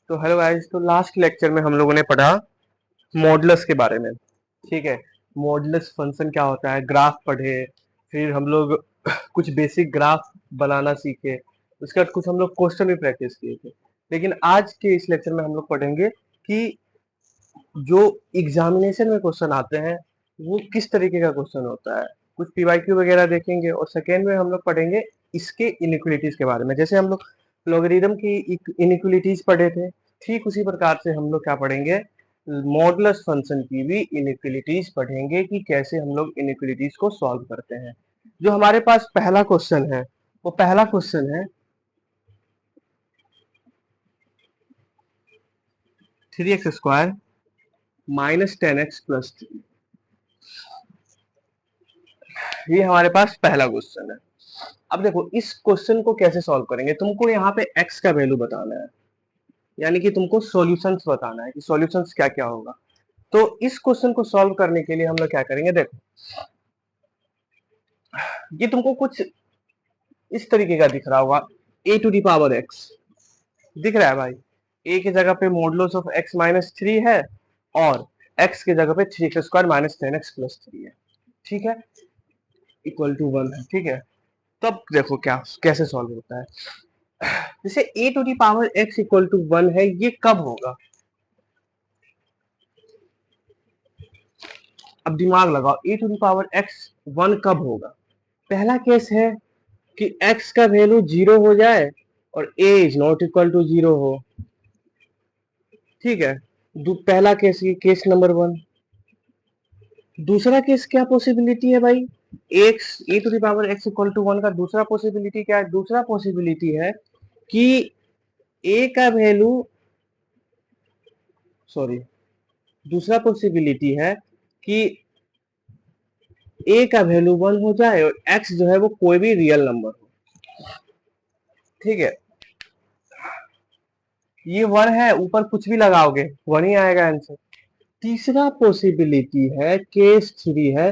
तो hello guys, तो last lecture में हम लोगों ने पढ़ा मॉडुलस के बारे में। ठीक है, मॉडुलस फंक्शन क्या होता है, ग्राफ पढ़े, फिर हम लोग कुछ बेसिक ग्राफ बनाना सीखे, उसके बाद कुछ हम लोग क्वेश्चन भी प्रैक्टिस किए थे। लेकिन आज के इस लेक्चर में हम लोग पढ़ेंगे कि जो एग्जामिनेशन में क्वेश्चन आते हैं वो किस तरीके का क्वेश्चन होता है। कुछ पीवाईक्यू वगैरह देखेंगे और सेकेंड में हम लोग पढ़ेंगे इसके इनइक्वालिटीज के बारे में। जैसे हम लोग लॉगरिथम की इनइक्वालिटीज पढ़े थे, ठीक उसी प्रकार से हम लोग क्या पढ़ेंगे, मॉडुलस फंक्शन की भी इनइक्वालिटीज पढ़ेंगे कि कैसे हम लोग इनइक्वालिटीज को सॉल्व करते हैं। जो हमारे पास पहला क्वेश्चन है, वो पहला क्वेश्चन है 3x² माइनस 10x प्लस 3। ये हमारे पास पहला क्वेश्चन है। अब देखो इस क्वेश्चन को कैसे सॉल्व करेंगे, तुमको यहाँ पे x का वैल्यू बताना है, यानी कि तुमको सॉल्यूशंस बताना है कि सॉल्यूशंस क्या क्या होगा। तो इस क्वेश्चन को सॉल्व करने के लिए हम लोग क्या करेंगे, देखो ये तुमको कुछ इस तरीके का दिख रहा होगा, a⁴x दिख रहा है भाई। a की जगह पे मॉडुलस ऑफ x माइनस 3 है और x की जगह पे 3x² माइनस 10x प्लस 3 है। ठीक है, इक्वल टू 1 है। ठीक है, तब देखो क्या कैसे सॉल्व होता है। जैसे a⁴x इक्वल टू 1 है, ये कब होगा, अब दिमाग लगाओ, a⁴x 1 कब होगा। पहला केस है कि x का वैल्यू 0 हो जाए और a is not equal to 0 हो। ठीक है, पहला केस, ये केस नंबर 1। दूसरा केस क्या पॉसिबिलिटी है भाई, a⁴x इक्वल टू 1 का दूसरा पॉसिबिलिटी क्या है, दूसरा पॉसिबिलिटी है कि a का वैल्यू, सॉरी, दूसरा पॉसिबिलिटी है कि a का वैल्यू 1 हो जाए और x जो है वो कोई भी रियल नंबर हो। ठीक है, ये 1 है, ऊपर कुछ भी लगाओगे 1 ही आएगा आंसर। तीसरा पॉसिबिलिटी है, केस 3 है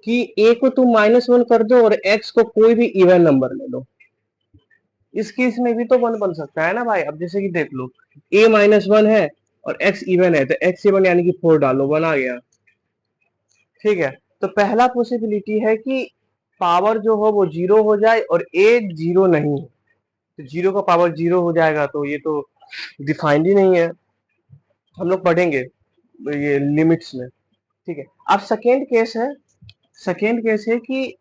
कि a को तुम -1 कर दो और x को कोई भी इवन नंबर ले लो। इस केस में भी तो 1 बन सकता है ना भाई। अब जैसे कि देख लो, a -1 है और x इवन है, तो x इवन यानी कि 4 डालो, 1 आ गया। ठीक है, तो पहला पॉसिबिलिटी है कि पावर जो हो वो 0 हो जाए और a 0 नहीं है, तो 0 का पावर 0 हो जाएगा, तो ये तो डिफाइंड ही नहीं है, हम लोग पढ़ेंगे ये लिमिट्स में। ठीक है, अब सेकेंड केस है, सेकेंड केस है कि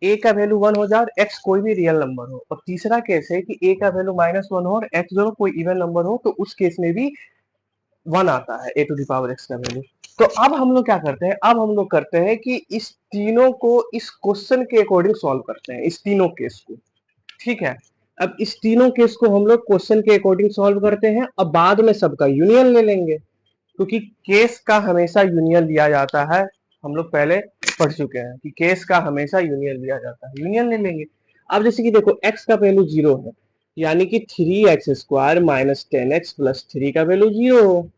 a का वैल्यू 1 हो जाए और x कोई भी रियल नंबर हो, और तीसरा केस है कि a का वैल्यू -1 हो और x जो कोई इवन नंबर हो, तो उस केस में भी 1 आता है a⁴x का वैल्यू। तो अब हम लोग क्या करते हैं, अब हम लोग करते हैं कि इस तीनों को इस क्वेश्चन के अकॉर्डिंग सॉल्व करते हैं, इस तीनों केस को। ठीक है, अब इस तीनों केस को हम लोग क्वेश्चन के अकॉर्डिंग सॉल्व करते हैं, अब बाद में सबका यूनियन ले लेंगे, क्योंकि केस का हमेशा यूनियन लिया जाता है। हम लोग पहले पढ़ चुके हैं कि केस का हमेशा यूनियन लिया जाता है, यूनियन ले लेंगे। अब जैसे कि देखो x का वैल्यू 0 है, यानी कि 3x² माइनस 10x प्लस 3 का वैल्यू 0 हो,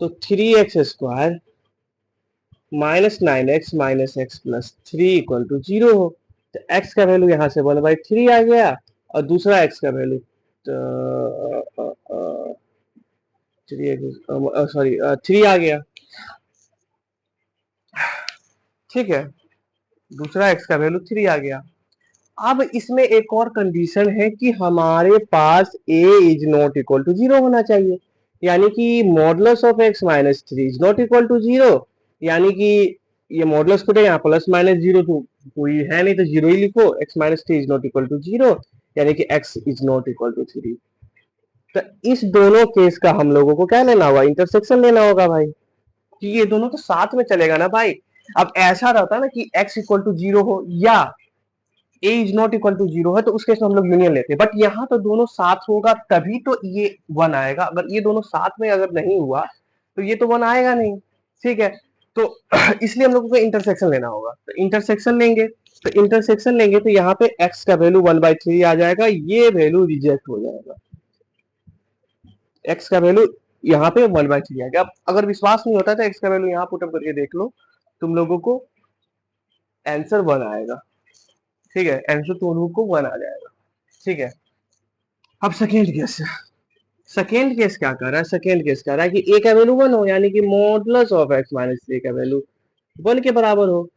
तो 3x² minus 9x minus x plus 3 equal to 0 हो, तो x का वैल्यू यहाँ से 1/3 आ गया और दूसरा x का वैल्यू सॉरी 3 आ गया। ठीक है, दूसरा x का वैल्यू 3 आ गया। अब इसमें एक और कंडीशन है कि हमारे पास a is not equal to 0 होना चाहिए, यानी कि modulus of x minus 3 is not equal to 0, यानी कि ये मॉडुलस को यहाँ प्लस माइनस 0 तो कोई है नहीं, तो 0 ही लिखो, x minus 3 is not equal to 0, यानी कि x is not equal to 3। तो इस दोनों केस का हम लोगों को क्या लेना होगा, इंटरसेक्शन लेना होगा भाई, कि ये दोनों तो साथ में चलेगा ना भाई। अब ऐसा रहता ना कि x इक्वल टू 0 हो या a is not equal to 0 है, तो उस केस में हम लोग यूनियन लेते हैं, बट यहाँ तो दोनों साथ होगा तभी तो ये 1 आएगा। अगर ये दोनों साथ में अगर नहीं हुआ तो ये तो 1 आएगा नहीं। ठीक है, तो इसलिए हम लोगों को इंटरसेक्शन लेना होगा, तो इंटरसेक्शन लेंगे, तो इंटरसेक्शन लेंगे तो यहाँ पे x का वैल्यू 1/3 आ जाएगा, ये वैल्यू रिजेक्ट हो जाएगा, x का वैल्यू यहाँ पे 1/3 आ गया। अब अगर विश्वास नहीं होता तो x का वैल्यू यहाँ पुटअप करके देख लो, तुम लोगों को आंसर 1 आएगा। ठीक है, आंसर तुम लोगों को 1 आ जाएगा। ठीक है, अब सेकेंड केस, सेकेंड केस क्या कर रहा है, सेकेंड केस कह रहा है कि ए का वैल्यू 1 हो, यानी कि modulus of x minus three का वैल्यू 1 के बराबर हो।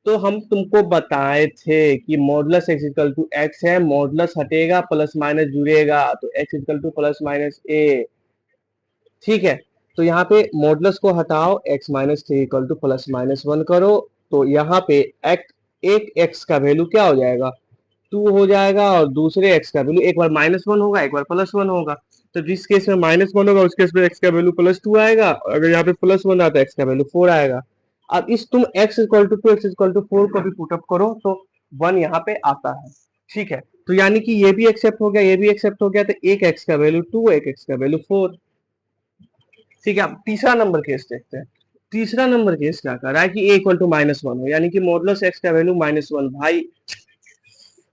तो हम तुमको बताए थे कि modulus x equal to x है, मॉडुलस हटेगा प्लस माइनस जुड़ेगा तो x equal to plus minus A. ठीक है, तो यहाँ पे मॉडुलस को हटाओ, x minus three equal to plus minus 1 करो, तो यहाँ पे एक एक्स का वैल्यू क्या हो जाएगा, 2 हो जाएगा, और दूसरे एक्स का वैल्यू एक बार -1 होगा, एक बार +1 होगा। तो जिस केस में -1 होगा उस केस में एक्स का वैल्यू +2 आएगा, और अगर यहाँ पे +1 आता है एक्स का वैल्यू 4 आएगा। अब इस तुम x equal to 2 X equal to 4 को भी पुटअप करो तो 1 यहाँ पे आता है। ठीक है, तो यानी कि ये भी एक्सेप्ट हो गया, ये भी एक्सेप्ट हो गया, तो एक एक्स का वैल्यू 2, एक एक्स का वैल्यू 4। ठीक है, अब तीसरा नंबर केस देखते हैं। तीसरा नंबर केस क्या कर रहा है कि a इक्वल टू -1 हो, यानी कि मॉडुलस x का वैल्यू -1। भाई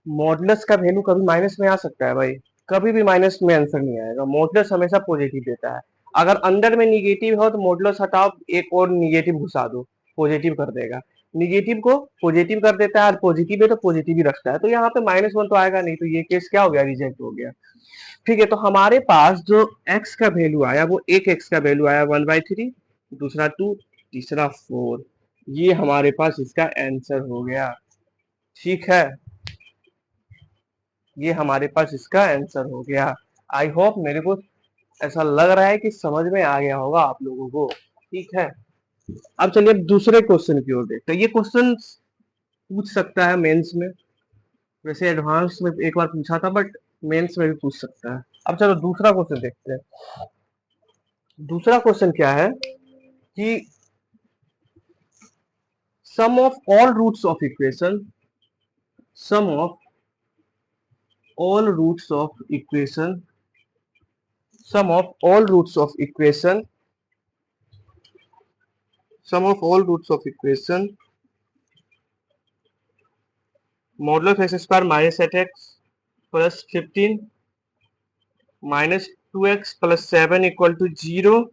मॉडुलस का वैल्यू कभी माइनस में आ सकता है भाई, कभी भी माइनस में आंसर नहीं आएगा, मॉडुलस हमेशा पॉजिटिव देता है। अगर अंदर में निगेटिव हो तो मॉडुलस हटाओ, एक और निगेटिव घुसा दो, पॉजिटिव कर देगा। निगेटिव को पॉजिटिव कर देता है, और पॉजिटिव है तो पॉजिटिव ही रखता है, तो यहाँ पे -1 तो आएगा नहीं, तो ये केस क्या हो गया, रिजेक्ट हो गया। ठीक है, तो हमारे पास जो x का वैल्यू आया वो एक x का वैल्यू आया 1/3, दूसरा 2, तीसरा 4। ये हमारे पास इसका आंसर हो गया। ठीक है, ये हमारे पास इसका आंसर हो गया। आई होप, मेरे को ऐसा लग रहा है कि समझ में आ गया होगा आप लोगों को। ठीक है, अब चलिए अब दूसरे क्वेश्चन की ओर देखते हैं। ये क्वेश्चन पूछ सकता है मेंस में, वैसे एडवांस में एक बार पूछा था, बट मेंस में भी पूछ सकता है। अब चलो दूसरा क्वेश्चन देखते हैं। दूसरा क्वेश्चन क्या है कि sum of all roots of equation, sum of all roots of equation, sum of all roots of equation, sum of all roots of equation modulus of x square minus 8x plus 15 -2x plus 7 equal to 0,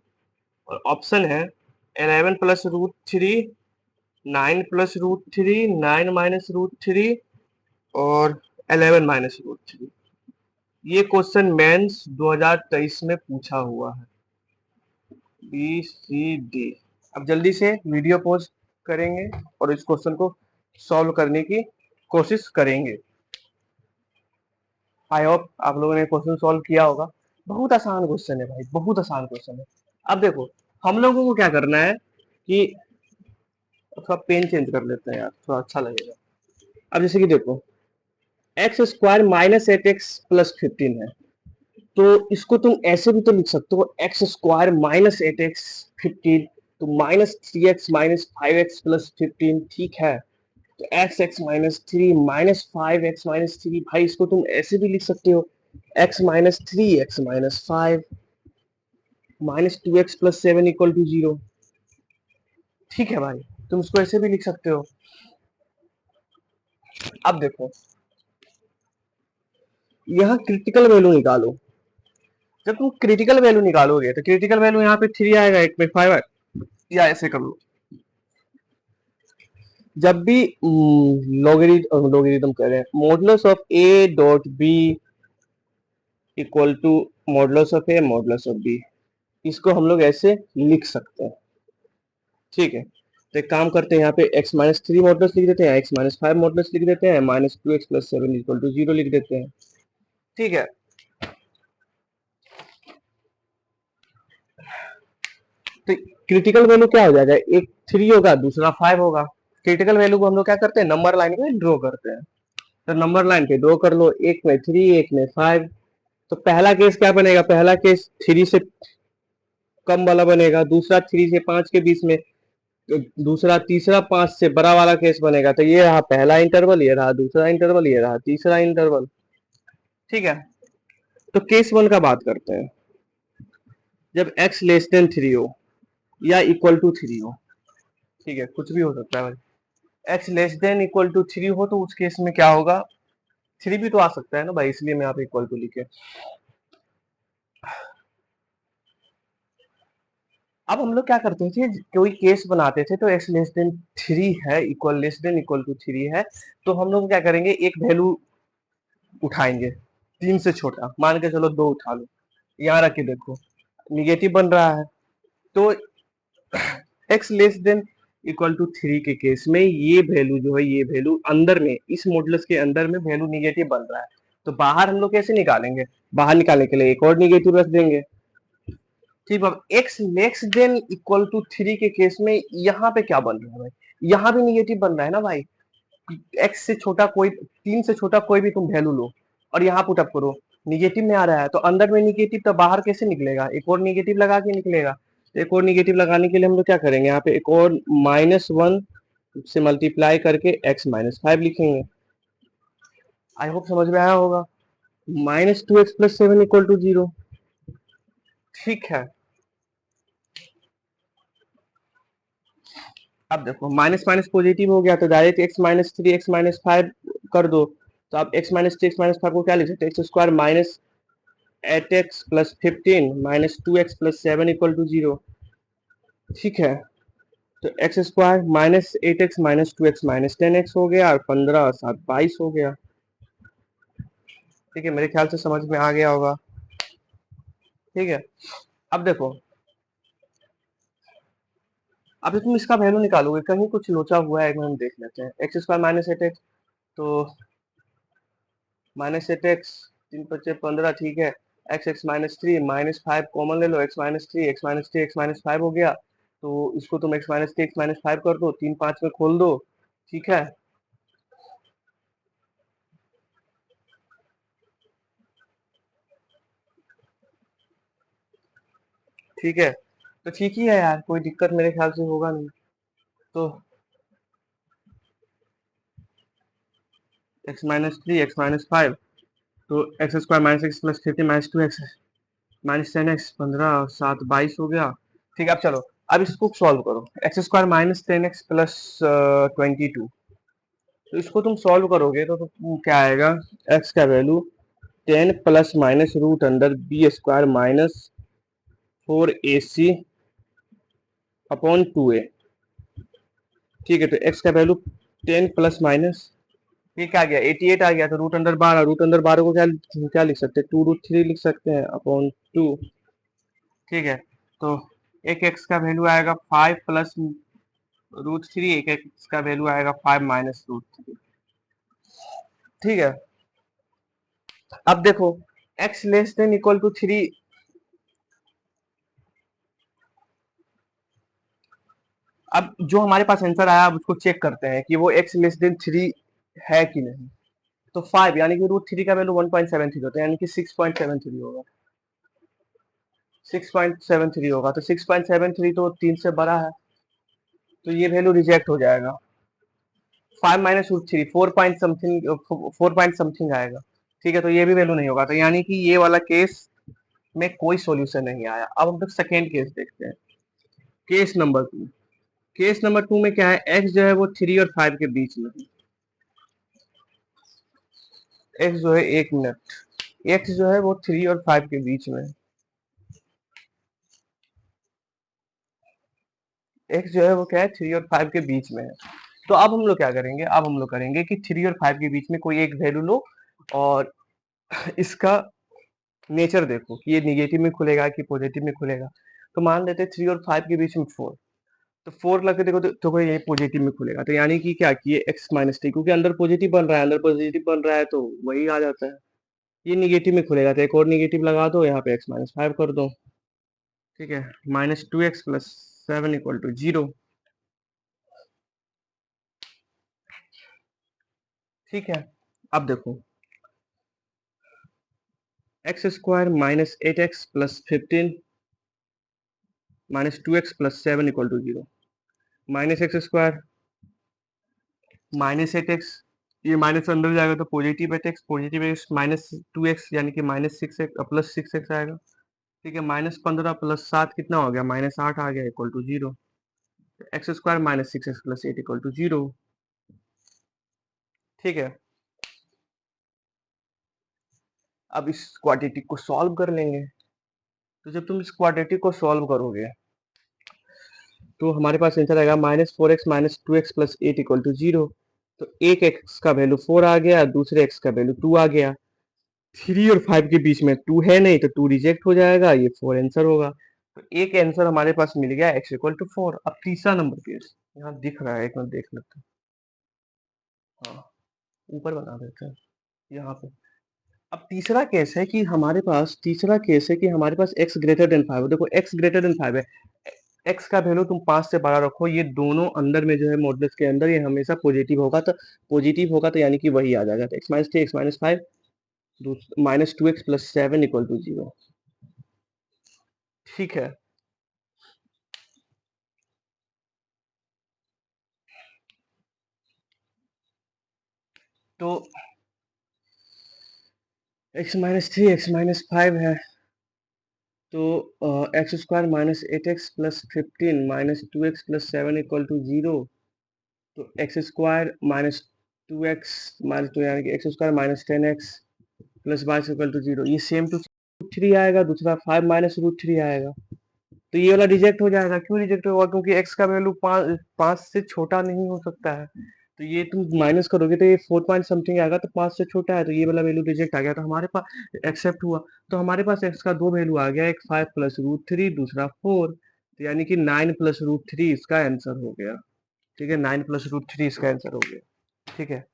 और option है 11 plus root 3, 9 plus root 3, 9 minus root 3, और 11 minus root 3। ये question mains 2023 में पूछा हुआ है, BCD। अब जल्दी से वीडियो पॉज करेंगे और इस क्वेश्चन को सॉल्व करने की कोशिश करेंगे। आई होप आप लोगों ने क्वेश्चन सॉल्व किया होगा। बहुत आसान क्वेश्चन है भाई, बहुत आसान क्वेश्चन है। अब देखो, हम लोगों को क्या करना है कि थोड़ा पेन चेंज कर लेते हैं यार, थोड़ा अच्छा लगेगा। अब जैसे कि देखो, x square minus 8x plus 15 है, तो इसको तुम ऐसे भी तो लिख सकते हो, एक्स स्क्वायर माइनस 8x 15, तो -3x माइनस 5x प्लस 15। ठीक है, तो x माइनस 5x माइनस 3, भाई इसको तुम ऐसे भी लिख सकते हो, x minus 3x minus 5 -2x plus 7 equal to 0। ठीक है भाई, तुम इसको ऐसे भी लिख सकते हो। अब देखो, यहाँ क्रिटिकल वैल्यू निकालो। जब तुम क्रिटिकल वैल्यू निकालोगे तो क्रिटिकल वैल्यू यहाँ पे 3 आएगा, एक पे 5 आएगा, या ऐसे कर लो। जब भी लोगरिथम कह रहे हैं, modulus of a dot b equal to modulus of a modulus of b, इसको हम लोग ऐसे लिख सकते हैं। ठीक है, तो एक काम करते हैं, यहाँ पे x माइनस 3 मॉडुलस लिख देते हैं, x माइनस 5 मॉडुलस लिख देते हैं, -2x प्लस 7 इक्वल टू 0 लिख देते हैं। ठीक है, तो क्रिटिकल वैल्यू क्या हो जाएगा, एक 3 होगा, दूसरा 5 होगा। क्रिटिकल वैल्यू को हम लोग क्या करते हैं, नंबर लाइन पे ड्रॉ करते हैं, तो नंबर लाइन पे ड्रॉ कर लो, एक में 3 एक में 5। तो पहला केस क्या बनेगा, पहला केस 3 से कम वाला बनेगा, दूसरा 3 से 5 के बीच में, दूसरा तीसरा 5 से बड़ा वाला केस बनेगा। तो ये रहा पहला इंटरवल, ये रहा दूसरा इंटरवल, ये रहा तीसरा इंटरवल। ठीक है, तो केस 1 का बात करते हैं। जब x लेस देन 3 हो या इक्वल टू 3 हो, ठीक है, कुछ भी हो सकता है भाई, x less than equal to 3 हो तो उस केस में क्या होगा, 3 भी तो आ सकता है ना भाई, इसलिए मैं यहाँ पे इक्वल टू लिखे। अब हम लोग क्या करते थे, कोई केस बनाते थे तो x लेस देन 3 है, equal less than equal to 3 है, तो हम लोग क्या करेंगे, एक वैल्यू उठाएंगे 3 से छोटा, मान के चलो 2 उठा लो, यहाँ रख के देखो, निगेटिव बन रहा है। तो x less than equal to 3 के केस में ये वैल्यू जो है, ये वैल्यू अंदर में, इस मॉडुलस के अंदर में वैल्यू निगेटिव बन रहा है। तो बाहर हम लोग कैसे निकालेंगे? बाहर निकालने के लिए एक और निगेटिव रख देंगे। ठीक, अब x less than equal to 3 के केस में यहाँ पे क्या बन रहा है भाई? यहाँ भी निगेटिव बन रहा है ना भाई। x से छोटा कोई, 3 से छोटा कोई भी तुम वैल्यू लो और यहाँ पुट अप करो, निगेटिव में आ रहा है। तो अंदर में निगेटिव, तो बाहर कैसे निकलेगा? एक और निगेटिव लगा के निकलेगा। तो एक और निगेटिव लगाने के लिए हम लोग क्या करेंगे? यहाँ पे एक और -1 से मल्टीप्लाई करके x-5 लिखेंगे। आई होप समझ में आया होगा। -2x + 7 = 0। ठीक है, अब देखो माइनस माइनस पॉजिटिव हो गया, तो डायरेक्ट x-3 x-5 कर दो। तो आप x-3 x-5 को क्या लिख सकते हैं? x² minus 8x + 15 minus 2x + 7 = 0। ठीक है, तो x² minus 8x minus 2x minus 10x हो गया और 15 और 7 22 हो गया। ठीक है, मेरे ख्याल से समझ में आ गया होगा। ठीक है, अब देखो, अब तुम इसका वैल्यू निकालोगे, कहीं कुछ लोचा हुआ है, एक मिनट देख लेते हैं। x² माइनस 8x, तो माइनस 8x, 3 × 5 = 15। ठीक है, x-3 -5 कॉमन ले लो, x-3 x-3 x-5 हो गया। तो इसको तुम x-3 x-5 कर दो, 3 5 में खोल दो। ठीक है, ठीक है, तो ठीक ही है यार, कोई दिक्कत मेरे ख्याल से होगा नहीं। तो x-3 x-5, तो x² -x + 15 -2x -10x 15 और 7 22 हो गया। ठीक है, अब चलो, अब इसको सॉल्व करो। x² -10x + 22, तो इसको तुम सॉल्व करोगे तो क्या आएगा? x का value 10 ± √b² minus 4ac upon 2a। ठीक है, तो x का वैल्यू 10 प्लस माइनस, ये क्या आ गया? 88 आ गया। तो √12 को क्या क्या लिख सकते हैं? 2√3 लिख सकते हैं अपॉन 2। ठीक है, तो एक x का वैल्यू आएगा 5 प्लस √3, एक x का वैल्यू आएगा 5 माइनस √3। ठीक है, अब देखो, x less than equal to 3, अब जो हमारे पास आंसर आया, अब उसको चेक करते हैं कि वो x लेस देन 3 है कि नहीं। तो 5 यानी कि √3 का वैल्यू 1.73 होता है, यानी कि 6.73 होगा। 6.73 होगा, तो 6.73 तो 3 से बड़ा है, तो ये वैल्यू रिजेक्ट हो जाएगा। 5 minus √3 4 point something, 4 point something आएगा। ठीक है, तो ये भी वैल्यू नहीं होगा, तो यानी कि ये वाला केस में कोई सॉल्यूशन नहीं आया। अब हम लोग सेकेंड केस देखते हैं, केस नंबर 2। केस नंबर 2 में क्या है? x जो है वो 3 और 5 के बीच में है। x जो है, एक मिनट, x जो है वो 3 और 5 के बीच में है। x जो है वो क्या है? 3 और 5 के बीच में है। तो अब हम लोग क्या करेंगे? अब हम लोग करेंगे कि 3 और 5 के बीच में कोई एक वैल्यू लो और इसका नेचर देखो कि ये निगेटिव में खुलेगा कि पॉजिटिव में खुलेगा। तो मान लेते हैं 3 और 5 के बीच में 4, तो 4 लग के देखो तो ये पॉजिटिव में खुलेगा। तो यानी कि क्या, कि ये x-3, क्योंकि अंदर पॉजिटिव बन रहा है, अंदर पॉजिटिव बन रहा है, तो वही आ जाता है। ये निगेटिव में खुलेगा, तो एक और निगेटिव लगा दो, यहाँ पे x-5 कर दो। ठीक है, -2x + 7 = 0। ठीक है, अब देखो, x² -8x + 15 -2x + 7 = 0। -x² -8x, ये माइनस अंदर जाएगा तो positive 8x, positive x -2x यानी कि -6x + 6x आएगा। ठीक है, -15 + 7 कितना हो गया? -8 आ गया, इक्वल टू 0। x² -6x + 8 = 0। ठीक है, अब इस क्वाड्रेटिक को सॉल्व कर लेंगे। तो जब तुम इस क्वाड्रेटिक को सॉल्व करोगे तो हमारे पास आंसर आएगा -4x -2x + 8 = 0। तो एक x का वैल्यू 4 आ गया, दूसरे x का वैल्यू 2 आ गया। 3 और 5 के बीच में 2 है नहीं तो 2 रिजेक्ट हो जाएगा, ये 4 आंसर होगा। तो एक आंसर हमारे पास मिल गया x इक्वल टू 4। अब तीसरा नंबर केस यहाँ दिख रहा है, एक मिनट देख लेते हैं। हाँ, ऊपर बना देते हैं यहाँ पे। अब तीसरा केस है कि हमारे पास x ग्रेटर देन 5 है। देखो x ग्रेटर देन 5 है, x का वैल्यू तुम 5 से बड़ा रखो, ये दोनों अंदर में जो है मॉडुलस के अंदर ये हमेशा पॉजिटिव होगा तो यानी कि वही आ जाएगा। तो x minus 3 x minus 5 minus 2x plus 7 equal to 0। ठीक है, तो x माइनस 3 x माइनस 5 है, तो x square minus 8x plus 15 minus 2x plus 7 equal to 0। तो x square minus 2x minus 2 यानी कि x square minus 10x plus y equal to 0। ये same to 3 आएगा, दूसरा 5 माइनस रूट 3 आएगा। तो ये वाला रिजेक्ट हो जाएगा। क्यों रिजेक्ट होगा? क्योंकि x का वैल्यू 5 से छोटा नहीं हो सकता है। तो ये तुम माइनस करोगे तो ये 4 पॉइंट समथिंग आएगा, तो 5 से छोटा है, तो ये वाला वैल्यू रिजेक्ट आ गया। तो हमारे पास एक्सेप्ट हुआ, तो हमारे पास x का दो वैल्यू आ गया, एक 5 प्लस रूट 3, दूसरा 4। तो यानी कि 9 प्लस रूट 3 इसका आंसर हो गया। ठीक है, 9 प्लस रूट 3 इसका आंसर हो गया। ठीक है,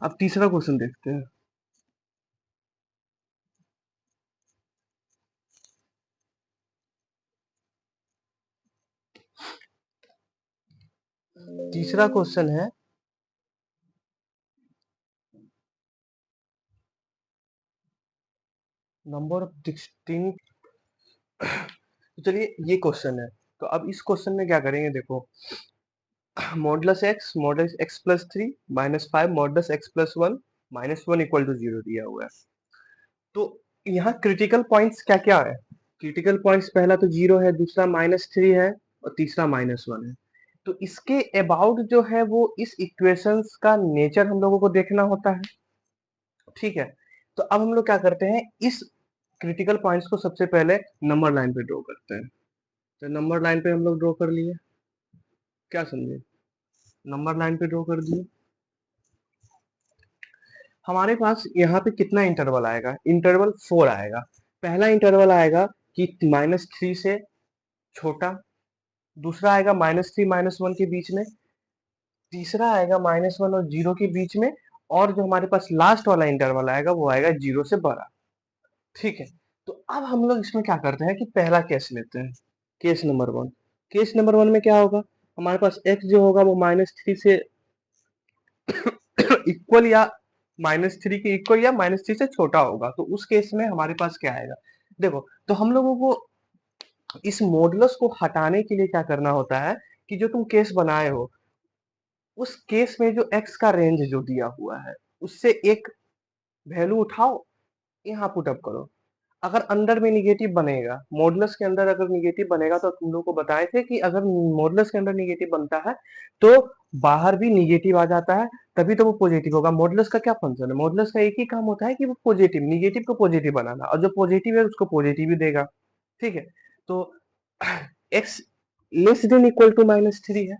अब तीसरा क्वेश्चन देखते हैं। तीसरा क्वेश्चन है नंबर ऑफ डिस्टिंक्ट। तो चलिए ये क्वेश्चन है, तो अब इस क्वेश्चन में क्या करेंगे, देखो modulus x plus 3 minus 5 modulus x plus 1 minus 1 equal to 0 दिया हुआ है। तो यहाँ क्रिटिकल पॉइंट्स क्या क्या है? क्रिटिकल पॉइंट्स पहला तो 0 है, दूसरा माइनस 3 है और तीसरा माइनस 1 है। तो इसके अबाउट जो है वो इस इक्वेशंस का नेचर हम लोगों को देखना होता है। ठीक है, तो अब हम लोग क्या करते हैं, इस क्रिटिकल पॉइंट्स को सबसे पहले नंबर लाइन पे ड्रॉ करते हैं। तो नंबर लाइन पे हम लोग ड्रॉ कर लिए, क्या समझे, नंबर लाइन पे ड्रॉ कर दिए। हमारे पास यहाँ पे कितना इंटरवल आएगा? इंटरवल 4 आएगा। पहला इंटरवल आएगा कि -3 से छोटा, दूसरा आएगा -3 -1 के बीच में, तीसरा आएगा -1 और 0 के बीच में, और जो हमारे पास लास्ट वाला इंटरवल आएगा वो आएगा 0 से बड़ा। ठीक है, तो अब हम लोग इसमें क्या करते हैं कि पहला केस लेते हैं, केस नंबर 1। केस नंबर 1 में क्या होगा, हमारे पास x जो होगा वो -3 से इक्वल या -3 के इक्वल या -3 से छोटा होगा। तो उस केस में हमारे पास क्या आएगा, देखो, तो हम लोगों को इस मॉडुलस को हटाने के लिए क्या करना होता है कि जो तुम केस बनाए हो उस केस में जो x का रेंज जो दिया हुआ है उससे एक वैल्यू उठाओ, यहाँ पुट अप करो। अगर अंदर में निगेटिव बनेगा, मॉडुलस के अंदर अगर निगेटिव बनेगा, तो तुम लोग को बताए थे कि अगर मॉडुलस के अंदर निगेटिव बनता है तो बाहर भी निगेटिव आ जाता है, तभी तो वो पॉजिटिव होगा। मॉडुलस का क्या फंक्शन है, मॉडुलस का एक ही काम होता है कि वो पॉजिटिव निगेटिव को पॉजिटिव बनाना, और जो पॉजिटिव है उसको पॉजिटिव ही देगा। ठीक है, तो x less than equal to -3 है,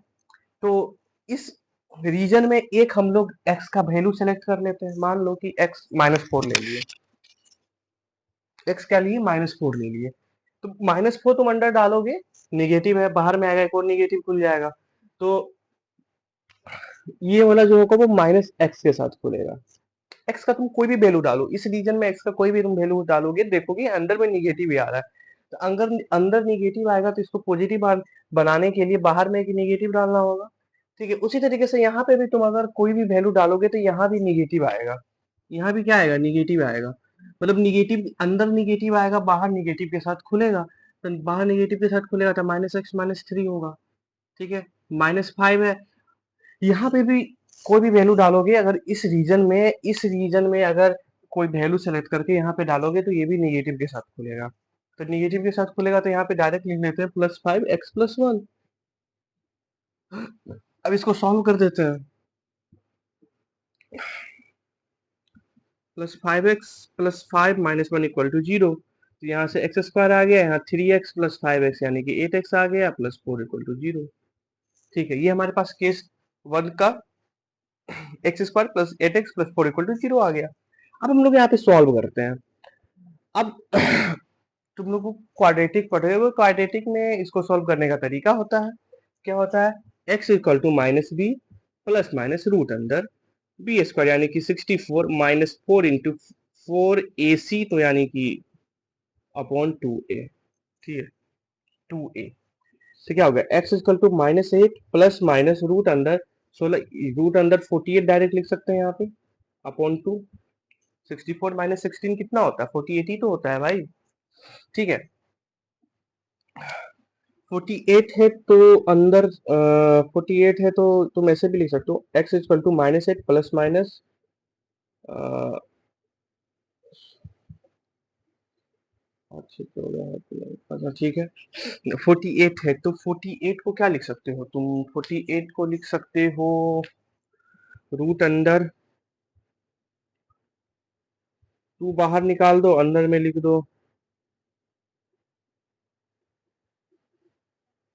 तो इस रीजन में एक हम लोग x का वैल्यू सेलेक्ट कर लेते हैं। मान लो कि x -4 ले लिए, x क्या लिए, -4 ले लिए। तो -4 तुम अंडर डालोगे, निगेटिव है, बाहर में आएगा एक और निगेटिव खुल जाएगा, तो ये वाला जो होगा वो -x के साथ खुलेगा। x का तुम कोई भी वैल्यू डालो, इस रीजन में x का कोई भी तुम वैल्यू डालोगे, देखोगे अंदर में निगेटिव ही आ रहा है। तो अगर अंदर निगेटिव आएगा तो इसको पॉजिटिव बनाने के लिए बाहर में एक निगेटिव डालना होगा। ठीक है, उसी तरीके से यहाँ पे भी तुम अगर कोई भी वैल्यू डालोगे तो यहाँ भी निगेटिव आएगा, यहाँ भी क्या आएगा, निगेटिव आएगा। मतलब निगेटिव अंदर निगेटिव आएगा, बाहर निगेटिव के साथ खुलेगा। तो बाहर निगेटिव के साथ खुलेगा तो -x -3 होगा। ठीक है, -5 है, यहाँ पे भी कोई भी वैल्यू डालोगे, अगर इस रीजन में अगर कोई वैल्यू सेलेक्ट करके यहाँ पे डालोगे तो ये भी निगेटिव के साथ खुलेगा। तो निगेटिव के साथ खुलेगा तो यहाँ पे डायरेक्ट लिख लेते हैं +5x + 1। अब इसको सॉल्व कर देते हैं। +5x + 5 -1 = 0। तो यहाँ से एक्स स्क्वायर आ गया, यहाँ 3x + 5x यानी कि 8x आ गया, +4 = 0। ठीक है, ये हमारे पास केस 1 का x square plus 8x plus 4 equal to 0 आ गया। अब हम लोग यहाँ पे सॉल्व करते हैं। अब तुम लोग को क्वाड्रेटिक पढ़े हुए, क्वाड्रेटिक में इसको सॉल्व करने का तरीका होता है, क्या होता है, x equal to minus b plus minus root अंदर बी स्क्वायर यानी कि 64 माइनस 4 इंटू 4ac तो यानी कि अपॉन 2a। ठीक है, 2a। तो क्या हो गया, x equal to -8 plus minus root अंदर 16, रूट अंदर 48 डायरेक्ट लिख सकते हैं यहाँ पे, अपॉन 2। 64 माइनस 16 कितना होता है, 48 ही तो होता है भाई। ठीक है, 48 है तो अंदर 48 है तो तुम ऐसे भी लिख सकते हो, x equal to -8 plus minus, अच्छा ठीक है, 48 है तो 48 को क्या लिख सकते हो तुम, 48 को लिख सकते हो रूट अंदर, टू बाहर निकाल दो, अंदर में लिख दो,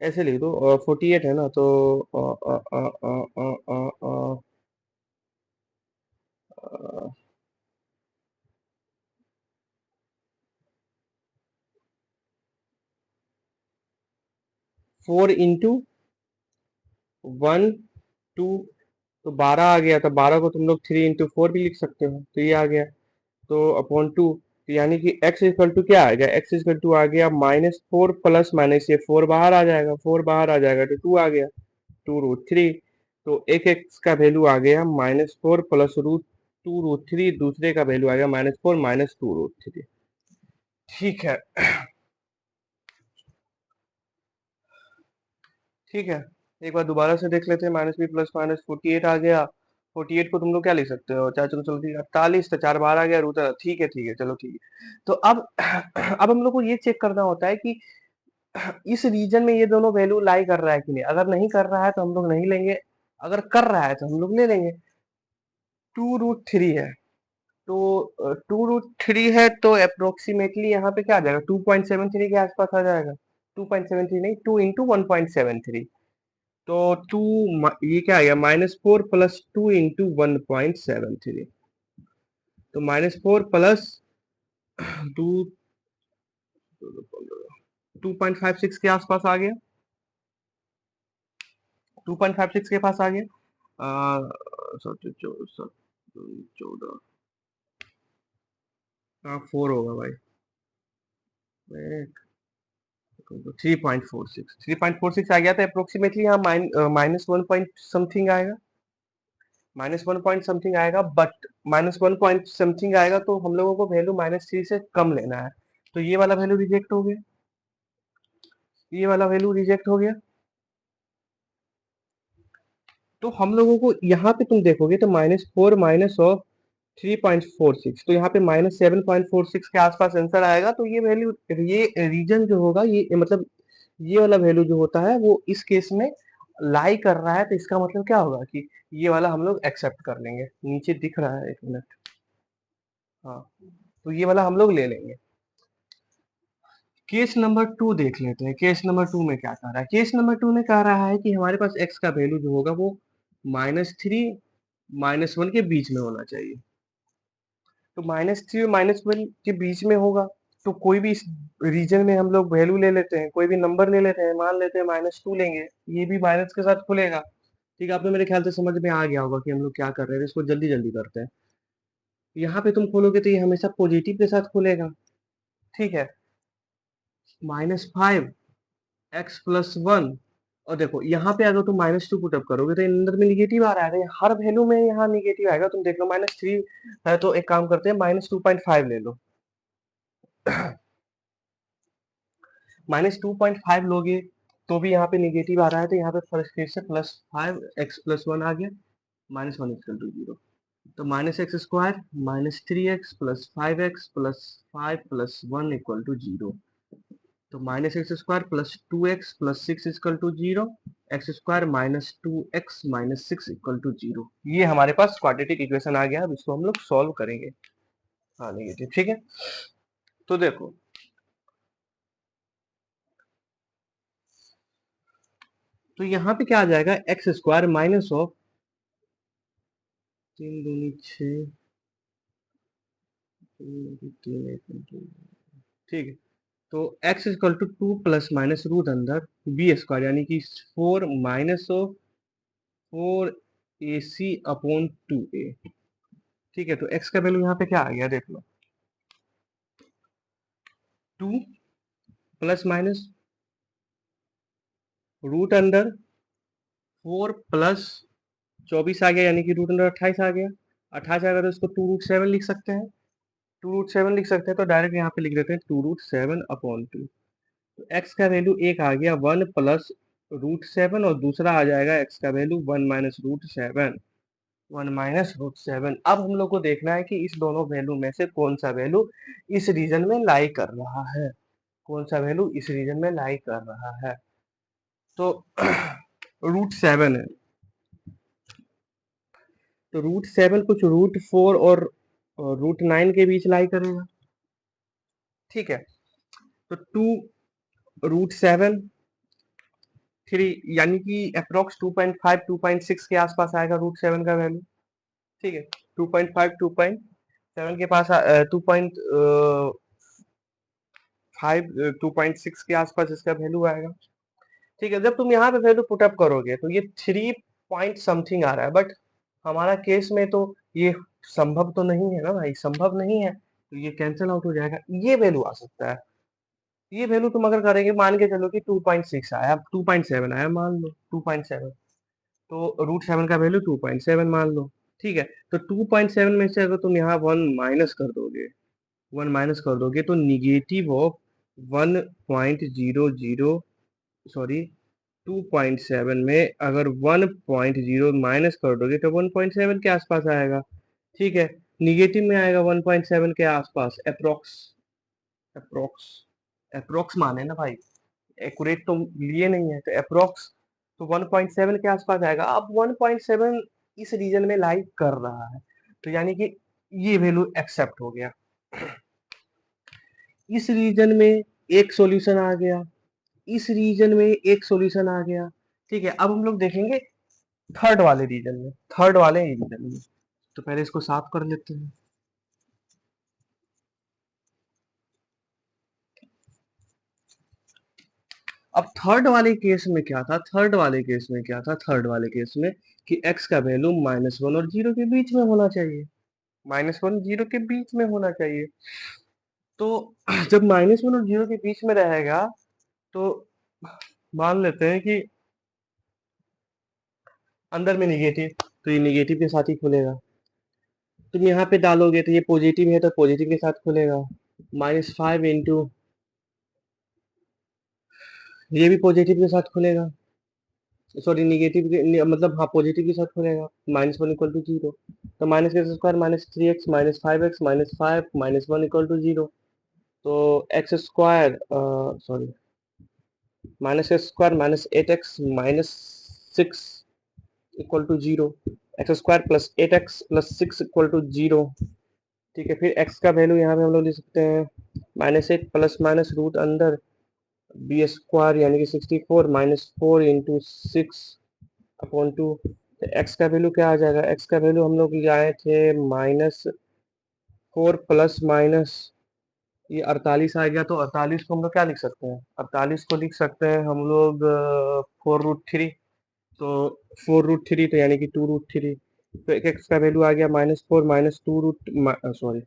ऐसे लिख दो। 48 है ना तो 4 इंटू 1 2, तो 12 आ गया, तो 12 को तुम लोग 3 इंटू 4 भी लिख सकते हो, तो ये आ गया, तो अपॉन 2। तो यानी कि x इक्वल टू क्या आ गया, x इक्वल टू आ गया -4 प्लस माइनस, ये 4 बाहर आ जाएगा, 4 बाहर आ जाएगा तो 2 आ गया, 2√3। तो एक x का वैल्यू आ गया -4 प्लस रूट 2√3, दूसरे का वैल्यू आ गया -4 माइनस 2√3। ठीक है, ठीक है, एक बार दोबारा से देख लेते हैं, माइनस बी प्लस माइनस 48 आ गया। 48 को तुम लोग क्या लिख सकते हो, चार चलो चलो ठीक है 48, तो 4 बाहर आ गया रूट, ठीक है चलो ठीक है। तो अब अब हम लोग को ये चेक करना होता है कि इस रीजन में ये दोनों वैल्यू लाई कर रहा है कि नहीं, अगर नहीं कर रहा है तो हम लोग नहीं लेंगे, अगर कर रहा है तो हम लोग ले लेंगे। 2√3 है, तो 2√3 है तो अप्रोक्सीमेटली यहाँ पे क्या आ जाएगा, 2.73 के आसपास आ जाएगा, 2.73 नहीं, 2 इंटू 1.73, तो टू, ये क्या आएगा -4 प्लस 2 इंटू 1.73, तो -4 प्लस 2, 2.56 के आसपास आ गया, 2.56 के पास आ गया। 14, हाँ 4 होगा भाई, 3.46, 3.46 आ गया, तो अप्रोक्सीमेटली यहाँ माइनस वन पॉइंट समथिंग आएगा, माइनस वन पॉइंट समथिंग आएगा, but minus one point something आएगा तो हम लोगों को वैल्यू -3 से कम लेना है, तो ये वाला वैल्यू रिजेक्ट हो गया, ये वाला वैल्यू रिजेक्ट हो गया। तो हम लोगों को यहाँ पे तुम देखोगे तो -4 माइनस ऑफ 3.46, तो यहाँ पे -7.46 के आसपास आंसर आएगा, तो ये वैल्यू, ये रीजन जो होगा, ये मतलब ये वाला वैल्यू जो होता है वो इस केस में लाई कर रहा है, तो इसका मतलब क्या होगा कि ये वाला हम लोग एक्सेप्ट कर लेंगे, नीचे दिख रहा है, एक मिनट, हाँ, तो ये वाला हम लोग ले लेंगे। केस नंबर 2 देख लेते हैं, केस नंबर 2 में क्या कह रहा है, केस नंबर 2 में कह रहा है कि हमारे पास x का वैल्यू जो होगा वो -3 -1 के बीच में होना चाहिए, तो -3 और -1 के बीच में होगा, तो कोई भी इस रीजन में हम लोग वैल्यू ले लेते हैं, कोई भी नंबर ले लेते हैं, मान लेते हैं -2 लेंगे, ये भी माइनस के साथ खुलेगा। ठीक है, आपने मेरे ख्याल से समझ में आ गया होगा कि हम लोग क्या कर रहे हैं, इसको जल्दी जल्दी करते हैं। यहाँ पे तुम खोलोगे तो ये हमेशा पॉजिटिव के साथ खुलेगा, ठीक है, -5 x प्लस 1, और देखो यहाँ पे अगर तुम -2 पुट अप करोगे तो अंदर में निगेटिव आ रहा है, हर वैल्यू में यहाँ निगेटिव आएगा, तुम देख लो -3 है तो एक काम करते हैं -2.5 ले लो, -2.5 लोगे तो भी यहाँ पे निगेटिव आ रहा है, तो यहाँ पे फर्स्ट केस से +5 x+1 आ गया, -1 इक्वल टू 0, तो -x² -3x plus 5x plus 5 plus 1 equal to 0, तो -x² plus 2x plus 6 equal to 0, x² -2x minus 6 equal to 0, ये हमारे पास क्वाड्रेटिक इक्वेशन आ गया। अब इसको हम लोग सॉल्व करेंगे, हाँ नेगेटिव, ठीक है, तो देखो, तो यहाँ पे क्या आ जाएगा, x² माइनस ऑफ तीन दूनी छः, तीन एक ठीक है। तो x इक्वल टू 2 + - रूट अंदर बी स्क्वायर यानी कि 4 माइनस ऑफ 4ac/2a। ठीक है, तो x का वैल्यू यहाँ पे क्या आ गया देख लो, 2 ± रूट अंडर 4 + 24 आ गया, यानी कि रूट अंडर 28 आ गया। 28 आएगा तो इसको 2√7 लिख सकते हैं, 2√7 लिख सकते हैं, तो डायरेक्ट यहाँ पे लिख देते हैं 2√7/2। तो x का वैल्यू एक आ गया 1 + √7 और दूसरा आ जाएगा x का वैल्यू 1 - √7, 1 - √7। अब हम लोग को देखना है कि इस दोनों वैल्यू में से कौन सा वैल्यू इस रीजन में लाई कर रहा है, कौन सा वैल्यू इस रीजन में लाई कर रहा है। तो √7 है, तो √7 कुछ √4 और √9 के बीच लाई करेगा। ठीक है, तो 2√7 3 यानी कि अप्रोक्स 2.5 2.6 के आसपास आएगा √7 का वैल्यू। ठीक है, 2.5 2.7 के पास 2.6 के आसपास इसका वैल्यू आएगा। ठीक है, जब तुम यहाँ पे वैल्यू पुटअप करोगे तो ये 3 पॉइंट समथिंग आ रहा है, बट हमारा केस में तो ये संभव तो नहीं है ना भाई, संभव नहीं है, तो ये कैंसिल आउट हो जाएगा। ये वैल्यू आ सकता है, ये वैल्यू तुम अगर करेंगे, मान के चलो कि 2.6 आया, 2.7 आया, मान लो 2.7, तो √7 का वैल्यू 2.7 मान लो। ठीक है, तो 2.7 में से अगर तुम यहाँ 1 माइनस कर दोगे, 1 माइनस कर दोगे तो निगेटिव ऑफ 1.00, सॉरी 2.7 में अगर 1.0 माइनस कर दोगे तो 1.7 के आसपास आएगा। ठीक है, निगेटिव में आएगा 1.7 के आसपास, अप्रोक्स, अप्रोक्स, अप्रोक्स माने ना भाई, एक्यूरेट तो लिए नहीं है, तो अप्रोक्स, तो 1.7 के आसपास आएगा। अब 1.7 इस रीजन में लाई कर रहा है, तो यानी कि ये वैल्यू एक्सेप्ट हो गया। इस रीजन में एक सॉल्यूशन आ गया, इस रीजन में एक सॉल्यूशन आ गया। ठीक है, अब हम लोग देखेंगे थर्ड वाले रीजन में, थर्ड वाले रीजन में, तो पहले इसको साफ कर लेते हैं। अब थर्ड वाले केस में क्या था, थर्ड वाले केस में क्या था, थर्ड वाले केस में कि x का वैल्यू -1 और 0 के बीच में होना चाहिए, -1 0 के बीच में होना चाहिए। तो जब -1 और 0 के बीच में रहेगा, तो मान लेते हैं कि अंदर में निगेटिव, तो ये निगेटिव के साथ ही खुलेगा। तुम यहाँ पे डालोगे तो ये पॉजिटिव है, तो पॉजिटिव के साथ खुलेगा। -5 इंटू, ये भी पॉजिटिव के साथ खुलेगा, सॉरी निगेटिव के मतलब हाँ पॉजिटिव के साथ खुलेगा। -1 = 0, तो -x² -3x -5x -5 -1 = 0, तो x² sorry -x² -8x -6 = 0, x² +8x +6 = 0। ठीक है, फिर x का वैल्यू यहाँ पे हम लोग लिख सकते हैं -8 ± √अंदर b² यानी कि 64 -4 × 6/2। तो x का वैल्यू क्या आ जाएगा, x का वैल्यू हम लोग आए थे -4 ± ये 48 आ गया, तो 48 को हम लोग क्या लिख सकते हैं, 48 को लिख सकते हैं हम लोग 4√3, तो 4√3 तो यानी कि 2√3, तो एक एक्स का वैल्यू आ गया -4 -2 रूट, सॉरी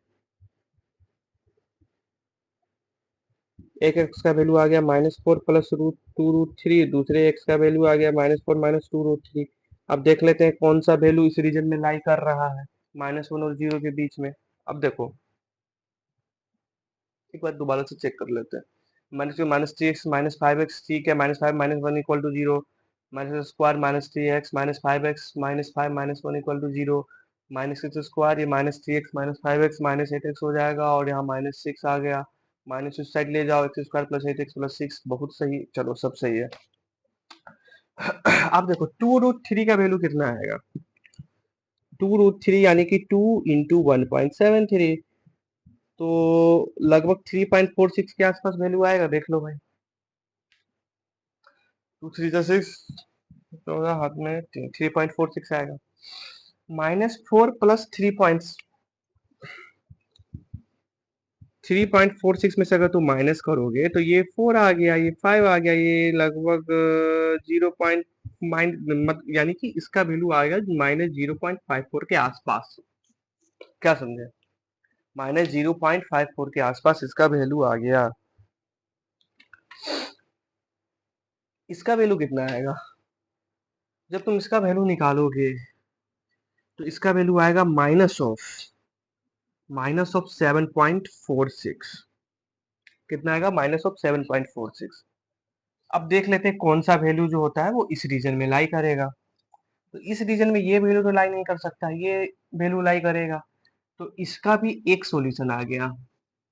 एक एक्स का वैल्यू आ गया -4 +√2√3, दूसरे एक्स का वैल्यू आ गया -4 -2√3। अब देख लेते हैं कौन सा वैल्यू इस रीजन में लाई कर रहा है, -1 और 0 के बीच में। अब देखो एक बार दोबारा से चेक कर लेते हैं, -3x -5x, ठीक है, -5 -1 = 0, -2 -3x -5x -5 -1 = 0, -6² ये -3x -5x -8x हो जाएगा, और यहाँ -6 आ गया, माइनस उस साइड ले जाओ, x² +8x +6, बहुत सही, चलो सब सही है। अब देखो 2√3 का वैल्यू कितना आएगा, 2√3 यानी कि 2 × 1.73, तो लगभग 3.46 के आसपास वैल्यू आएगा, देख लो भाई, 2 3 6, 14 हाथ में 3.46 आएगा। -4 प्लस 3.46 में से अगर तुम माइनस करोगे तो ये 4 आ गया, ये 5 आ गया, ये लगभग 0 पॉइंट यानी कि इसका वैल्यू आएगा -0.54 के आसपास। क्या समझे? -0.54 के आसपास इसका वैल्यू आ गया। इसका वैल्यू कितना आएगा? जब तुम इसका वैल्यू निकालोगे तो इसका वैल्यू आएगा माइनस ऑफ 7.46। कितना आएगा? -7.46। अब देख लेते हैं कौन सा वैल्यू जो होता है वो इस रीजन में लाई करेगा। तो इस रीजन में ये वैल्यू तो लाई नहीं कर सकता, ये वैल्यू लाई करेगा। तो इसका भी एक सॉल्यूशन आ गया,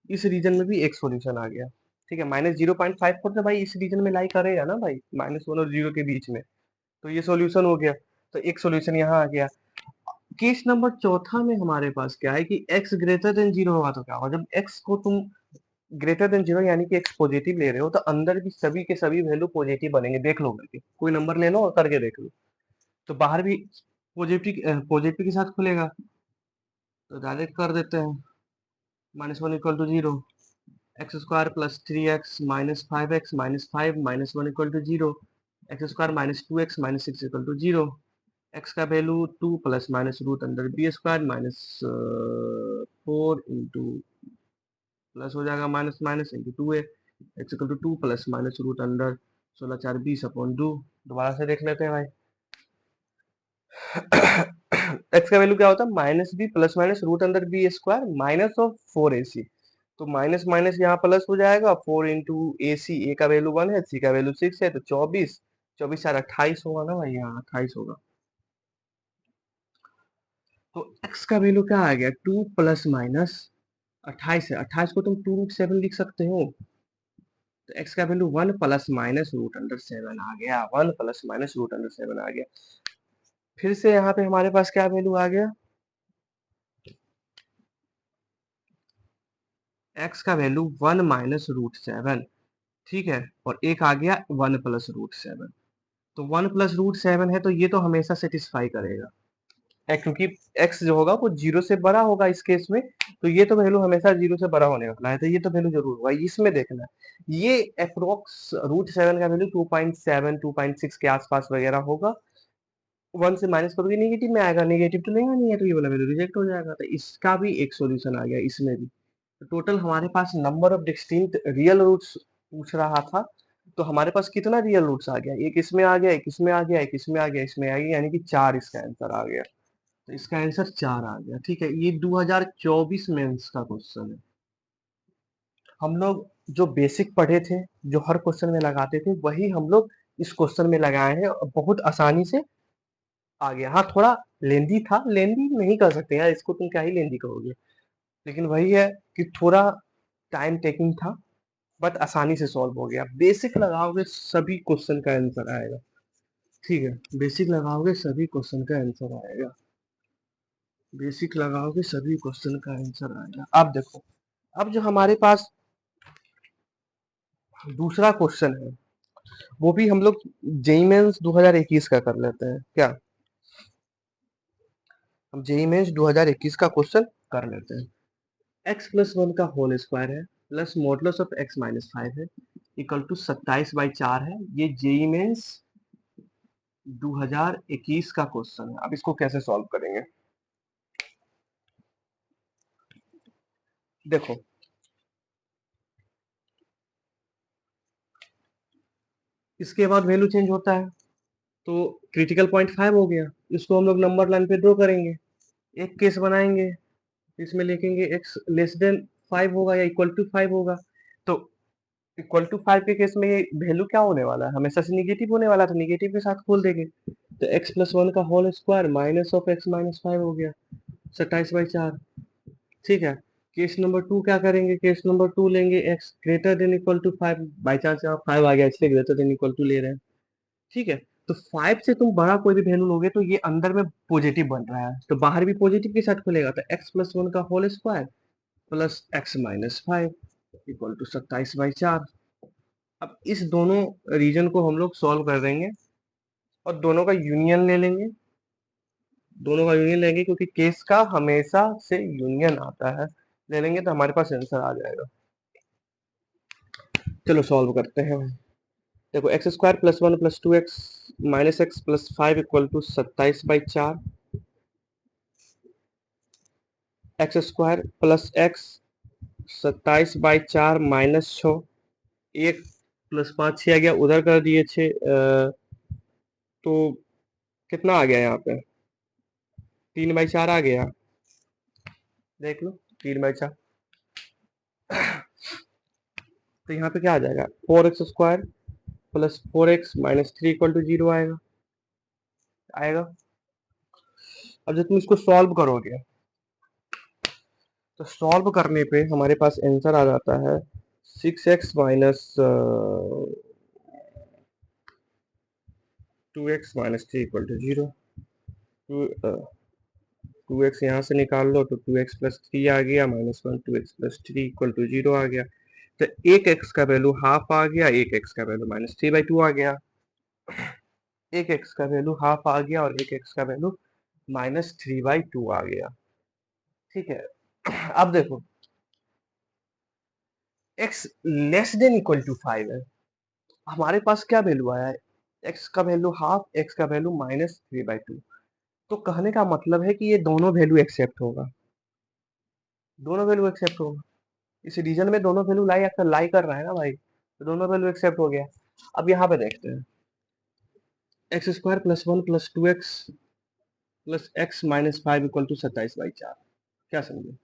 इस रीजन में भी एक सॉल्यूशन आ गया। ठीक है, -0.54 तो भाई इस रीजन में लाई करेगा ना भाई, -1 और 0 के बीच में। तो ये सॉल्यूशन हो गया। तो एक सॉल्यूशन यहाँ आ गया। केस नंबर चौथा में हमारे पास क्या है कि x ग्रेटर देन 0 होगा तो क्या होगा? जब x को तुम ग्रेटर देन 0 यानी कि x पॉजिटिव ले रहे हो तो अंदर भी सभी के सभी वैल्यू पॉजिटिव बनेंगे। देख लो करके, कोई नंबर ले लो और करके देख लो। तो बाहर भी पॉजिटिव के साथ खुलेगा। तो डायरेक्ट कर देते हैं। -1 equal to 0, x square plus 3x minus 5x minus 5 -1 equal to 0, x square -2x minus 6 equal to 0। X का value 2 plus minus root under B square minus 4 into plus हो जाएगा minus minus into 2a। X equal to 2 plus minus root under 16 4 20 upon 2। दोबारा से देख लेते हैं भाई। X का वैल्यू क्या होता है? -b plus minus root under B square minus of 4ac। तो माइनस माइनस यहाँ प्लस हो जाएगा, 4 इंटू ए सी। ए का वैल्यू 1 है, सी का वैल्यू 6 है, तो 24 24 4 28 होगा ना भाई, यहाँ 28 होगा। तो x का वैल्यू क्या आ गया? 2 प्लस माइनस 28 है, 28 को तुम 2√7 लिख सकते हो। तो x का value 1 plus minus root under 7 आ गया, 1 प्लस माइनस रूट अंडर 7 आ गया। फिर से यहाँ पे हमारे पास क्या वैल्यू आ गया? x का वैल्यू 1 माइनस रूट 7। ठीक है, और एक आ गया 1 प्लस रूट 7। तो 1 प्लस रूट 7 है तो ये तो हमेशा सेटिस्फाई करेगा, क्योंकि x जो होगा वो 0 से बड़ा होगा इस केस में। तो ये तो वैल्यू हमेशा 0 से बड़ा होने वाला है, तो ये तो वैल्यू जरूर होगा। इसमें देखना, ये अप्रोक्स रूट 7 का वैल्यू 2.7 2.6 के आसपास वगैरह होगा। 1 से माइनस करोगे नेगेटिव में आएगा, नेगेटिव तो लेगा नहीं है, तो ये वाला वैल्यू रिजेक्ट हो जाएगा। तो इसका भी एक सॉल्यूशन आ गया इसमें भी। तो टोटल हमारे पास number of distinct real roots पूछ रहा था। तो हमारे पास कितना रियल रूट्स आ गया? एक इसमें आ गया, एक इसमें आ गया, एक इसमें आ गया, इसमें आ गया, यानी कि 4 इसका आंसर आ गया। तो इसका आंसर 4 आ गया। ठीक है, ये 2024 मेंस का क्वेश्चन है। हम लोग जो बेसिक पढ़े थे, जो हर क्वेश्चन में लगाते थे, वही हम लोग इस क्वेश्चन में लगाए हैं और बहुत आसानी से आ गया। हाँ, थोड़ा लेंदी था, लेंदी नहीं कर सकते यार इसको, तुम क्या ही लेंदी कहोगे। लेकिन वही है कि थोड़ा टाइम टेकिंग था, बट आसानी से सॉल्व हो गया। बेसिक लगाओगे सभी क्वेश्चन का आंसर आएगा। ठीक है, बेसिक लगाओगे सभी क्वेश्चन का आंसर आएगा। बेसिक लगाओगे सभी क्वेश्चन का आंसर आएगा। अब देखो, अब जो हमारे पास दूसरा क्वेश्चन है वो भी हम लोग जेई मेंस 2021 का कर लेते हैं क्या? हम जेई मेंस 2021 का क्वेश्चन कर लेते हैं। x प्लस 1 का होल स्क्वायर है plus modulus of x minus 5 है इक्वल टू 27/4 है। ये जेई मेंस 2021 का क्वेश्चन है। अब इसको कैसे सॉल्व करेंगे? देखो, इसके बाद वैल्यू चेंज होता है तो क्रिटिकल पॉइंट 5 हो गया। इसको हम लोग नंबर लाइन पे ड्रॉ करेंगे, एक केस बनाएंगे, इसमें लिखेंगे x लेस देन 5 होगा या इक्वल टू 5 होगा। तो इक्वल टू 5 के केस में ये वैल्यू क्या होने वाला है? हमेशा से निगेटिव होने वाला, तो निगेटिव के साथ खोल देंगे। तो x प्लस 1 का whole square minus of x minus 5 हो गया, 27/4। ठीक है, केस नंबर 2 क्या करेंगे? केस नंबर 2 लेंगे x greater than equal to 5। By chance यहाँ 5 आ गया इसलिए ग्रेटर देन इक्वल टू ले रहे हैं। ठीक है, तो 5 से तुम बड़ा कोई भी वैल्यू लोगे तो ये अंदर में पॉजिटिव बन रहा है, तो बाहर भी पॉजिटिव के साथ खुलेगा। तो x प्लस 1 का whole square plus x minus 5 equal to 27/4। अब इस दोनों रीजन को हम लोग सॉल्व कर देंगे और दोनों का यूनियन ले लेंगे। दोनों का यूनियन लेंगे क्योंकि केस का हमेशा से यूनियन आता है, ले लेंगे तो हमारे पास आंसर आ जाएगा। चलो सॉल्व करते हैं। देखो x square plus 1 plus 2x minus x plus 5 equal to 27/4, x square plus x 27/4 minus 6, एक प्लस 5 6 आ गया, उधर कर दिए 6, तो कितना आ गया यहाँ पे, 3/4 आ गया, देख लो 3/4। तो यहाँ पे क्या आ जाएगा, 4x² plus 4x minus 3 equal to 0 आएगा। आएगा। अब जब तुम इसको सॉल्व करोगे तो सॉल्व करने पे हमारे पास आंसर आ जाता है 6x minus 2x minus 3 equal to 0। 2x यहाँ से निकाल लो तो 2x प्लस 3 आ गया, minus 1 2x plus 3 equal to 0 आ गया। तो एक x का वैल्यू हाफ आ गया, एक x का वैल्यू -3/2 आ गया। एक x का वैल्यू हाफ आ गया और एक x का वैल्यू -3/2 आ गया। ठीक है। अब देखो x less than equal to 5 है, हमारे पास क्या वैल्यू आया है, x का वैल्यू हाफ, x का वैल्यू -3/2। तो कहने का मतलब है कि ये दोनों वैल्यू एक्सेप्ट होगा, दोनों वैल्यू एक्सेप्ट होगा। इस रीजन में दोनों वैल्यू लाई कर रहा है ना भाई, तो दोनों वैल्यू एक्सेप्ट हो गया। अब यहाँ पे देखते हैं, x square plus 1 plus 2x plus x minus 5 equal to 27/4। क्या समझे,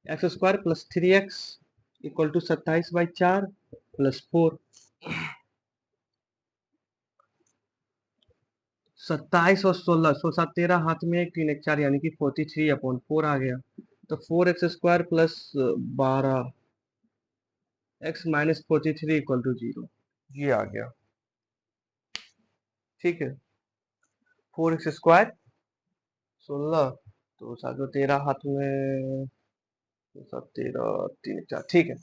x square plus 3x equal to 27/4 plus 4। 27 और 16, 16 13 हाथ में, 1 3 1 4 यानी कि 43/4 आ गया। तो 4x² plus 12 x minus 43 equal to 0, ये आ गया। ठीक है, 4x² 16, तो 7 13 हाथ में, 7 13 3 4, ठीक है,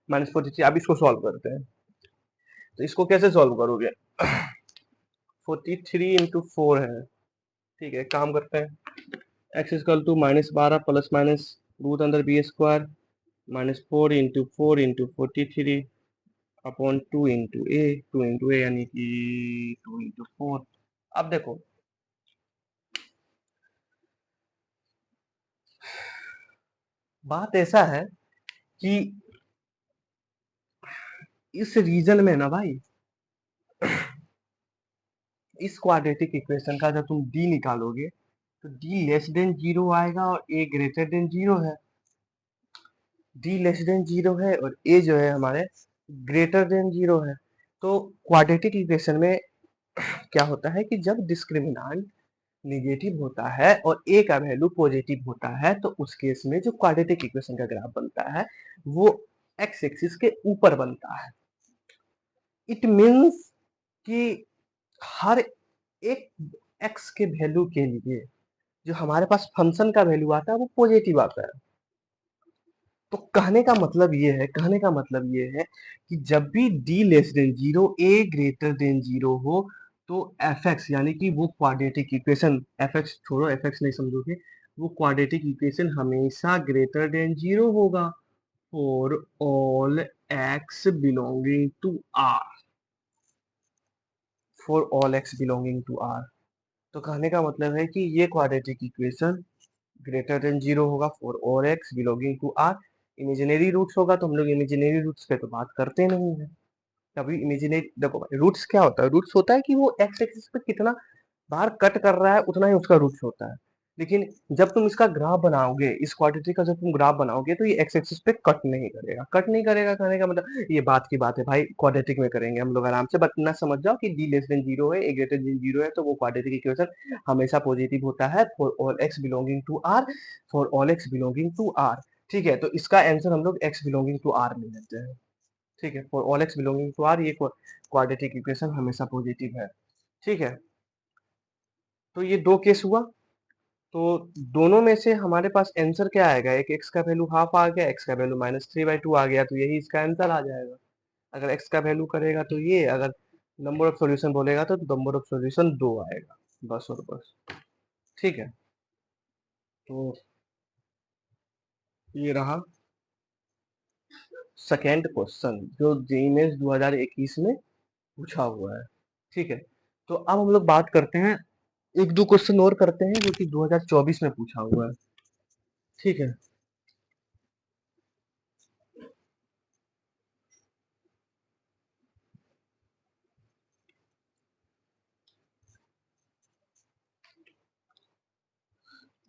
-43। अब इसको सॉल्व करते हैं। तो इसको कैसे सॉल्व करोगे, 43 इंटू 4 है। ठीक है, काम करते हैं, x equal to -12 plus minus root अंदर b² -4 into 4 into 43 upon 2 into A यानी कि 2 इंटू 4। अब देखो बात ऐसा है कि इस रीजन में ना भाई, इस क्वाड्रेटिक इक्वेशन का जब तुम d निकालोगे तो d लेस देन 0 आएगा और a ग्रेटर देन 0 है। d लेस देन 0 है और a जो है हमारे ग्रेटर देन 0 है। तो क्वाड्रेटिक इक्वेशन में क्या होता है कि जब डिस्क्रिमिनेंट निगेटिव होता है और a का वैल्यू पॉजिटिव होता है तो उस केस में जो क्वाड्रेटिक इक्वेशन का ग्राफ बनता है वो एक्स एक्सिस के ऊपर बनता है। इट मीन्स कि हर एक x के वैल्यू के लिए जो हमारे पास फंक्शन का वैल्यू आता है वो पॉजिटिव आता है। तो कहने का मतलब ये है कि जब भी d less than 0 a greater than 0 हो तो fx यानी कि वो क्वाड्रेटिक इक्वेशन, fx छोड़ो, fx नहीं समझोगे, वो क्वाड्रेटिक इक्वेशन हमेशा ग्रेटर देन 0 होगा for all x belonging to r, for all x belonging to r। तो कहने का मतलब है कि ये क्वाड्रेटिक इक्वेशन ग्रेटर देन 0 होगा for all x belonging to r। Imaginary roots होगा तो हम लोग इमेजिनरी रूट्स पे तो बात करते नहीं है कभी। इमेजिनरी देखो भाई, रूट्स क्या होता है, रूट्स होता है कि वो एक्स एक्सिस पे कितना बार कट कर रहा है उतना ही उसका रूट्स होता है। लेकिन जब तुम इसका ग्राफ बनाओगे, इस क्वाड्रेटिक का जब तुम ग्राफ बनाओगे तो ये एक्स एक्सिस पे कट नहीं करेगा, कट नहीं करेगा कहने का मतलब ये बात की बात है भाई, क्वाड्रेटिक में करेंगे हम लोग आराम से। बट ना समझ जाओ कि d लेस देन 0 है, a ग्रेटर देन 0 है तो वो क्वाड्रेटिक इक्वेशन हमेशा पॉजिटिव होता है for all x belonging to r, for all x belonging to r। ठीक है, तो इसका आंसर हम लोग x बिलोंगिंग टू r ले लेते हैं। ठीक है, for all x belonging to r ये क्वाड्रेटिक इक्वेशन हमेशा पॉजिटिव है। ठीक है, तो ये दो केस हुआ। तो दोनों में से हमारे पास आंसर क्या आएगा, एक x का वैल्यू हाफ आ गया, x का वैल्यू -3/2 आ गया, तो यही इसका आंसर आ जाएगा। अगर x का वैल्यू करेगा तो ये, अगर नंबर ऑफ सॉल्यूशन बोलेगा तो नंबर ऑफ सॉल्यूशन 2 आएगा, बस और बस। ठीक है। तो ये रहा सेकेंड क्वेश्चन जो जेईई मेंस 2021 में पूछा हुआ है। ठीक है, तो अब हम लोग बात करते हैं, एक दो क्वेश्चन और करते हैं जो कि 2024 में पूछा हुआ है। ठीक है,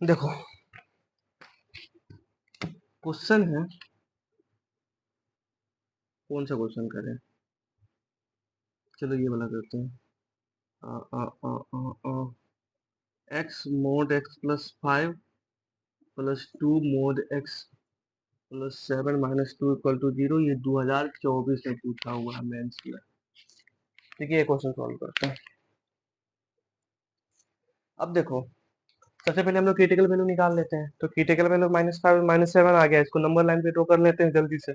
देखो क्वेश्चन है, कौन सा क्वेश्चन करें, चलो ये वाला करते हैं। X mod x plus 5 plus 2 mod x plus 7 minus 2 equal to 0, ये 2024 में पूछा हुआ है मेंस में। ठीक है, ये क्वेश्चन सॉल्व करते हैं। अब देखो, सबसे पहले हम लोग क्रिटिकल वैल्यू निकाल लेते हैं। तो क्रिटिकल वैल्यू -5 -7 आ गया, इसको नंबर लाइन पे ड्रॉ कर लेते हैं जल्दी से।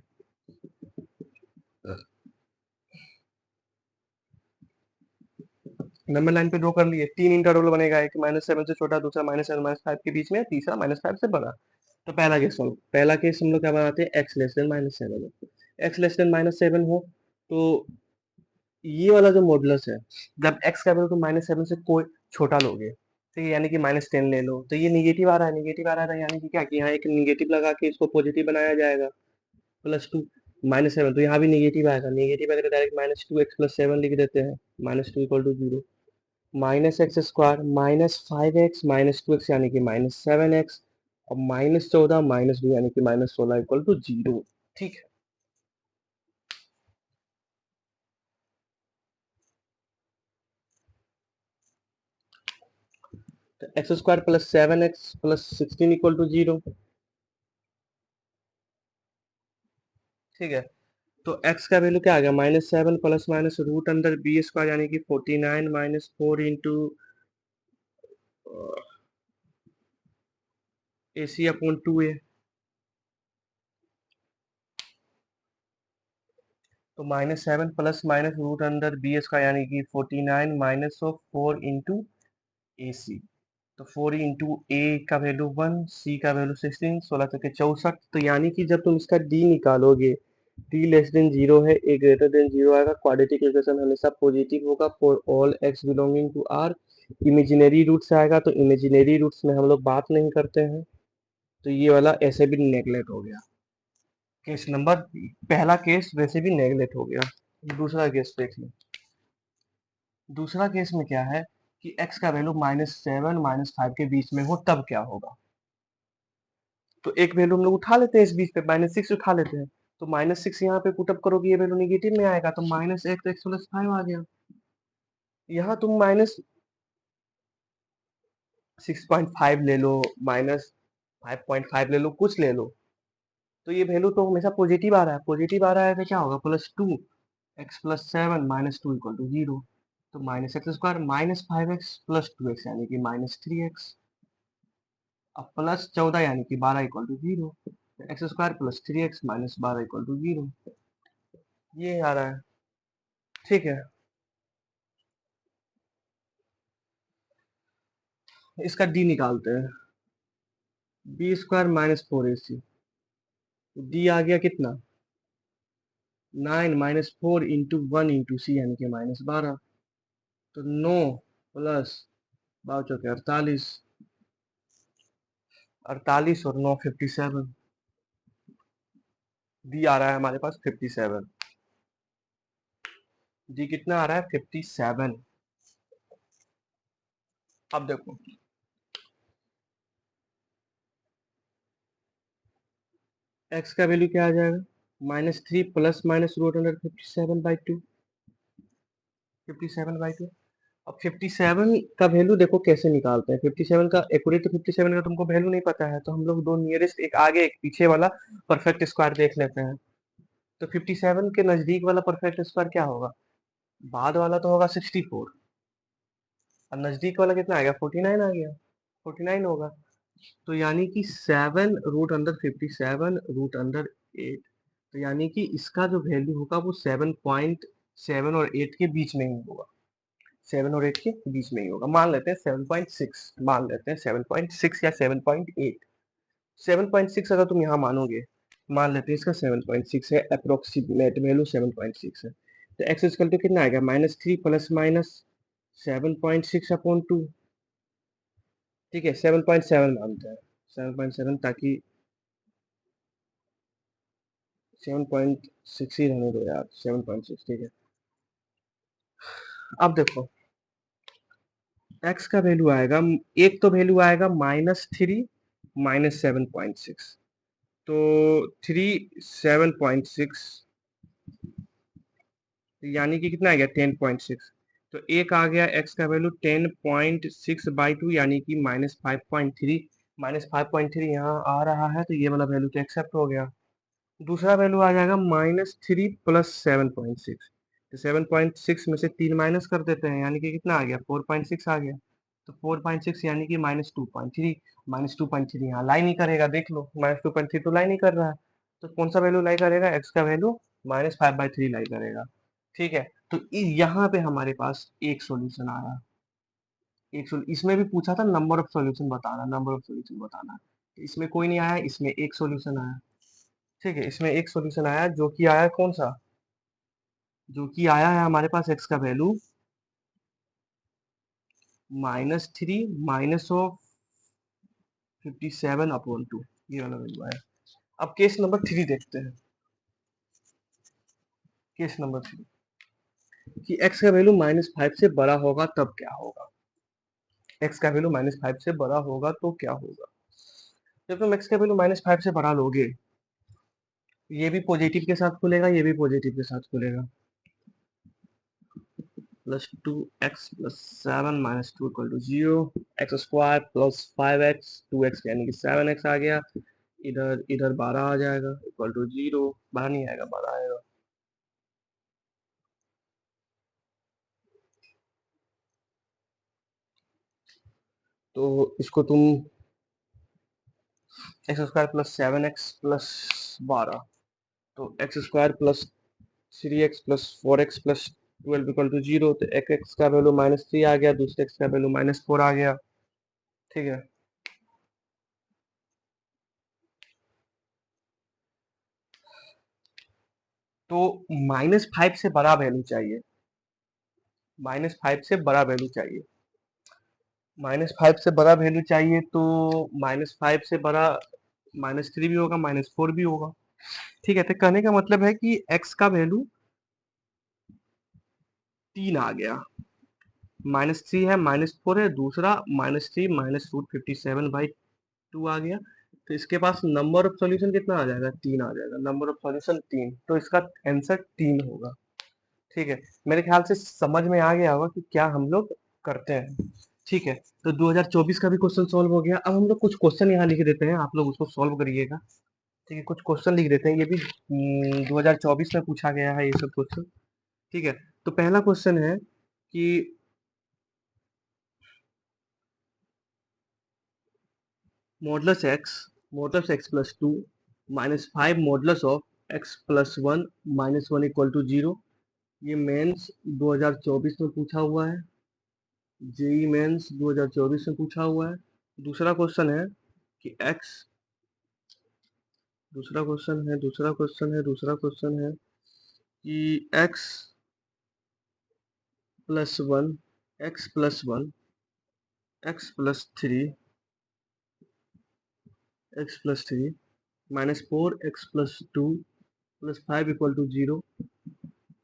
नंबर लाइन पे ड्रॉ कर लिए, तीन इंटरवल बनेगा, एक -7 से छोटा, दूसरा -7 -5 के बीच में, तीसरा -5 से बड़ा। तो पहला केस सॉल्व, पहला केस हम लोग क्या बनाते हैं, x लेस देन -7 हो, x लेस देन -7 हो तो ये वाला जो मॉडुलस है, जब x का वैल्यू तुम -7 से कोई छोटा लोगे, ठीक है, यानी कि -10 ले लो, तो ये निगेटिव आ रहा है, निगेटिव आ रहा है, यानी कि क्या, कि यहाँ एक निगेटिव लगा के इसको पॉजिटिव बनाया जाएगा, +2 -7, तो यहाँ भी निगेटिव आएगा, निगेटिव आएगा तो डायरेक्ट -2x + 7 लिख देते हैं, -2 = 0, -x² -5x -2x यानी कि -7x, और -14 -2 यानी कि -16 = 0। ठीक है, तो x² + 7x + 16 = 0। ठीक है, तो x का वैल्यू क्या आ गया, -7 plus minus root under b² यानी कि 49 -4 इंटू AC/2a। तो -7 plus minus root under b² यानी कि 49 -4 इंटू AC। तो 4 इंटू ए का वैल्यू 1, सी का वैल्यू 16, 16 तक 64। तो यानी कि जब तुम इसका डी निकालोगे, डी लेस देन 0 है, ए ग्रेटर देन 0 आएगा, क्वाड्रेटिक इक्वेशन हमेशा पॉजिटिव होगा for all x belonging to R. Imaginary roots आएगा, तो इमेजिनरी रूट्स में हम लोग बात नहीं करते हैं, तो ये वाला ऐसे भी नेगलेक्ट हो गया। केस नंबर, पहला केस वैसे भी नेगलेक्ट हो गया। दूसरा केस देख लो, दूसरा केस में क्या है कि x का वैल्यू -7 -5 के बीच में हो तब क्या होगा। तो एक वैल्यू हम लोग उठा लेते हैं इस बीच पे, -6 उठा लेते हैं, तो -6 यहाँ पे पुटअप करोगे, ये वैल्यू निगेटिव में आएगा, तो -x + 5 आ गया। यहाँ तुम -6.5 ले लो, -5.5 ले लो, कुछ ले लो, तो ये वैल्यू तो हमेशा पॉजिटिव आ रहा है, पॉजिटिव आ रहा है तो क्या होगा, +2 x + 7 -2 = 0। तो -x² -5x + 2x यानी कि -3x, अब +14 यानी कि 12 = 0, x² + 3x -12 = 0, ये आ रहा है। ठीक है, इसका डी निकालते हैं, b² -4ac, डी आ गया कितना, 9 -4 इंटू 1 इंटू सी यानी कि -12, तो 9 प्लस 12 × 48, 48 और 9 57, डी आ रहा है हमारे पास 57, डी कितना आ रहा है, 57। अब देखो, x का वैल्यू क्या आ जाएगा, -3 प्लस माइनस √57/2, 57/2। अब 57 का वैल्यू देखो कैसे निकालते हैं, 57 का एक्यूरेट, तो 57 का तुमको वैल्यू नहीं पता है, तो हम लोग दो नियरेस्ट, एक आगे एक पीछे वाला परफेक्ट स्क्वायर देख लेते हैं। तो 57 के नजदीक वाला परफेक्ट स्क्वायर क्या होगा, बाद वाला तो होगा 64, और नजदीक वाला कितना आ गया, 49 आ गया, 49 होगा। तो यानी कि 7√57√8, तो यानी कि इसका जो वैल्यू होगा वो 7.7 और 8 के बीच में ही होगा, 7 और 8 के बीच में ही होगा, मान लेते हैं 7.6, मान लेते हैं 7.6 या 7.8। 7.6 अगर तुम यहाँ मानोगे, मान लेते हैं इसका 7.6 है, अप्रोक्सीमेट वैल्यू 7.6 है, तो एक्स इक्वल टू कितना आएगा, -3 प्लस माइनस 7.6/2। ठीक है, 7.7 मानते हैं, 7.7, ताकि 7.6 ही रहने दो यार, 7.6 ठीक है। अब देखो x का वैल्यू आएगा, एक तो वैल्यू आएगा -3 -7.6, तो 3 7.6 यानी कि कितना आ गया 10.6, तो एक आ गया x का वैल्यू 10.6/2 यानी कि -5.3, -5.3 यहाँ आ रहा है, तो ये वाला वैल्यू तो एक्सेप्ट हो गया। दूसरा वैल्यू आ जाएगा -3 प्लस 7.6, तो 7.6 में से 3 माइनस कर देते हैं, यानी कि कितना आ गया 4.6 आ गया, तो 4.6 यानी कि -2.3, -2.3 यहाँ लाई नहीं करेगा, देख लो -2.3 तो लाई नहीं कर रहा है, तो कौन सा वैल्यू लाई करेगा, x का वैल्यू -5/3 लाई करेगा। ठीक है, तो यहाँ पे हमारे पास एक सॉल्यूशन आया, इसमें भी पूछा था नंबर ऑफ सॉल्यूशन बताना, नंबर ऑफ सॉल्यूशन बताना, इसमें कोई नहीं आया, इसमें एक सॉल्यूशन आया। ठीक है, इसमें एक सॉल्यूशन आया, जो कि आया कौन सा, जो कि आया है हमारे पास x का वैल्यू -3 माइनस ऑफ 57/2, ये वाला वैल्यू आया। अब केस नंबर 3 देखते हैं, केस नंबर 3 कि x का वैल्यू -5 से बड़ा होगा तब क्या होगा, x का वैल्यू -5 से बड़ा होगा तो क्या होगा। जब तुम x का वैल्यू -5 से बड़ा लोगे, ये भी पॉजिटिव के साथ खुलेगा, ये भी पॉजिटिव के साथ खुलेगा, +2x+7 -2 = 0, x² + 5x 2x यानी कि 7x आ गया, इधर इधर 12 आ जाएगा, इक्वल टू 0, 12 नहीं आएगा, 12 आएगा। तो इसको तुम x² + 7x + 12, तो x² + 3x + 4x + 12 = 0, तो x का वैल्यू -3 आ गया, दूसरे x का वैल्यू -4 आ गया। ठीक है, तो -5 से बड़ा वैल्यू चाहिए, -5 से बड़ा वैल्यू चाहिए, -5 से बड़ा वैल्यू चाहिए, तो -5 से बड़ा -3 भी होगा, -4 भी होगा। ठीक है, तो कहने का मतलब है कि x का वैल्यू 3 आ गया, -3 है, -4 है, दूसरा -3 -4 57/2 आ गया, तो इसके पास नंबर ऑफ सॉल्यूशन कितना आ जाएगा, 3 आ जाएगा, नंबर ऑफ सॉल्यूशन 3, तो इसका आंसर 3 होगा। ठीक है, मेरे ख्याल से समझ में आ गया होगा कि क्या हम लोग करते हैं। ठीक है, तो 2024 का भी क्वेश्चन सॉल्व हो गया। अब हम लोग कुछ क्वेश्चन यहाँ लिख देते हैं, आप लोग उसको सॉल्व करिएगा। ठीक है, कुछ क्वेश्चन लिख देते हैं, ये भी 2024 में पूछा गया है ये सब क्वेश्चन। ठीक है, तो पहला क्वेश्चन है कि modulus x plus 2 -5 modulus of x plus 1 -1 equal to 0, ये मेंस 2024 में पूछा हुआ है, जेई मेंस 2024 में पूछा हुआ है। दूसरा क्वेश्चन है कि x, दूसरा क्वेश्चन है कि x plus 1, x plus 1, x plus 3, x plus 3 -4 x plus 2 plus 5 equal to 0,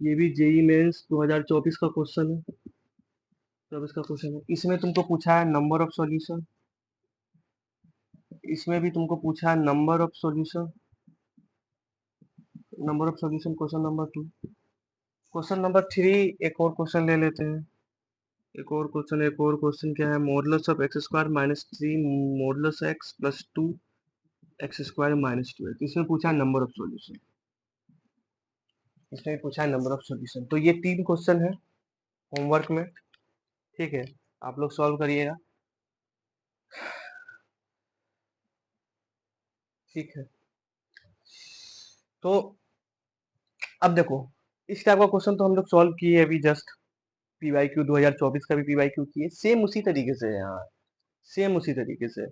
ये भी जेई मेंस 2024 का क्वेश्चन है, 24 का क्वेश्चन है। इसमें तुमको पूछा है नंबर ऑफ सॉल्यूशन, इसमें भी तुमको पूछा है number of solution, question number 2। Question number 3 एक और क्वेश्चन ले लेते हैं, एक और क्वेश्चन क्या है, modulus of x² -3 modulus x plus 2 x² -2, इसमें पूछा है नंबर ऑफ सॉल्यूशन, इसमें पूछा है नंबर ऑफ सॉल्यूशन। तो ये 3 क्वेश्चन है होमवर्क में। ठीक है, आप लोग सॉल्व करिएगा। ठीक है, तो अब देखो, इस टाइप का क्वेश्चन तो हम लोग सॉल्व किए अभी जस्ट। PYQ 2024 का भी PYQ किए, सेम उसी तरीके से यहाँ, सेम उसी तरीके से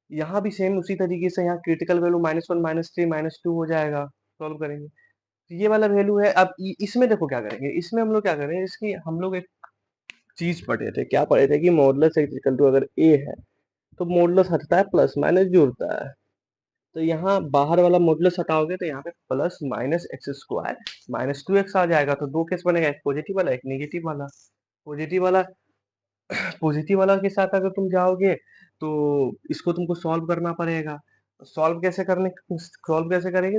यहाँ भी सेम उसी तरीके से यहाँ क्रिटिकल वैल्यू -1 -3 -2 हो जाएगा, सॉल्व करेंगे। तो ये वाला वैल्यू है। अब इसमें देखो क्या करेंगे, इसमें हम लोग क्या करेंगे, इसकी हम लोग एक चीज पढ़े थे, क्या पढ़े थे कि मॉडुलस एक्स इक्वल टू अगर ए है तो मॉडुलस हटता है प्लस माइनस जुड़ता है। तो यहाँ बाहर वाला मॉडुलस हटाओगे तो यहाँ पे plus minus x square -2x आ जाएगा। तो दो केस बनेगा, एक पॉजिटिव वाला एक नेगेटिव वाला। पॉजिटिव वाला पॉजिटिव वाला के साथ अगर तुम जाओगे तो इसको तुमको सॉल्व करना पड़ेगा। सॉल्व कैसे करेंगे,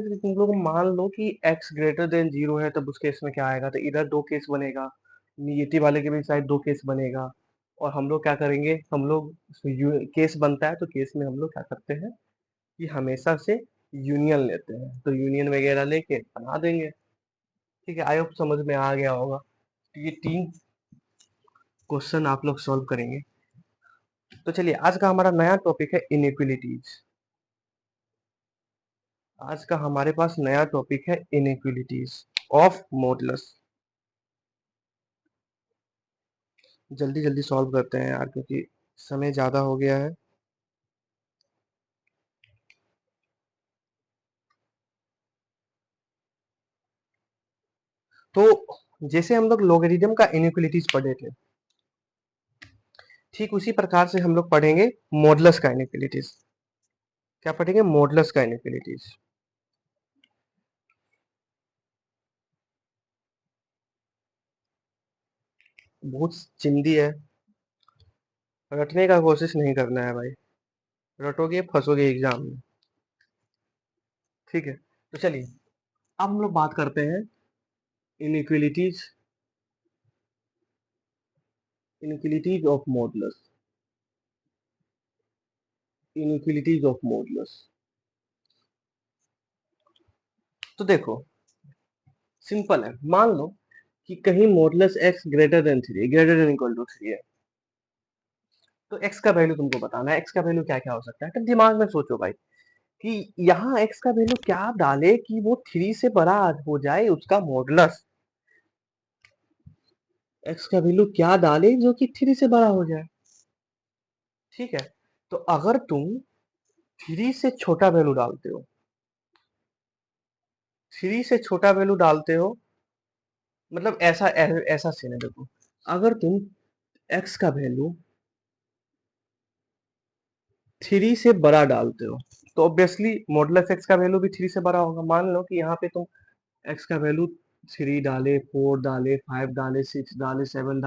तो तुम लोग मान लो कि x ग्रेटर देन 0 है, तब उस केस में क्या आएगा, तो इधर दो केस बनेगा, निगेटिव वाले के भी साइड दो केस बनेगा। और हम लोग क्या करेंगे, हम लोग केस बनता है तो केस में हम लोग क्या करते हैं कि हमेशा से यूनियन लेते हैं, तो यूनियन वगैरह लेके बना देंगे। ठीक है, आई होप समझ में आ गया होगा। तो ये 3 क्वेश्चन आप लोग सॉल्व करेंगे। तो चलिए, आज का हमारा नया टॉपिक है इनइक्विलिटीज। आज का हमारे पास नया टॉपिक है इनइक्विलिटीज ऑफ मॉडुलस। जल्दी जल्दी सॉल्व करते हैं यार, क्योंकि समय ज्यादा हो गया है। तो जैसे हम लोग लोगरिथम का इनइक्विलिटीज पढ़े थे, ठीक उसी प्रकार से हम लोग पढ़ेंगे मॉडुलस का इनइक्विलिटीज। क्या पढ़ेंगे, मॉडुलस का इनइक्विलिटीज। बहुत चिंदी है, रटने का कोशिश नहीं करना है भाई, रटोगे फंसोगे एग्जाम में। ठीक है, तो चलिए अब हम लोग बात करते हैं inequalities, inequalities of modulus, inequalities of modulus. तो देखो सिंपल है, मान लो कि कहीं modulus x greater than 3, greater than equal to 3 है। तो x का वैल्यू तुमको बताना है, x का वैल्यू क्या क्या हो सकता है। तो दिमाग में सोचो भाई कि यहाँ x का वैल्यू क्या डाले कि वो 3 से बड़ा हो जाए उसका मॉडुलस। x का वैल्यू क्या डाले जो कि 3 से बड़ा हो जाए। ठीक है, तो अगर तुम 3 से छोटा वैल्यू डालते हो, 3 से छोटा वैल्यू डालते हो, मतलब ऐसा ऐसा सीन है, देखो अगर तुम x का वैल्यू 3 से बड़ा डालते हो तो ऑब्वियसली मॉडुलस x का वैल्यू भी 3 से बड़ा होगा। मान लो कि यहाँ पे तुम x का वैल्यू 3 डाले, 4 डाले, 5 डाले, 6 डाले, 7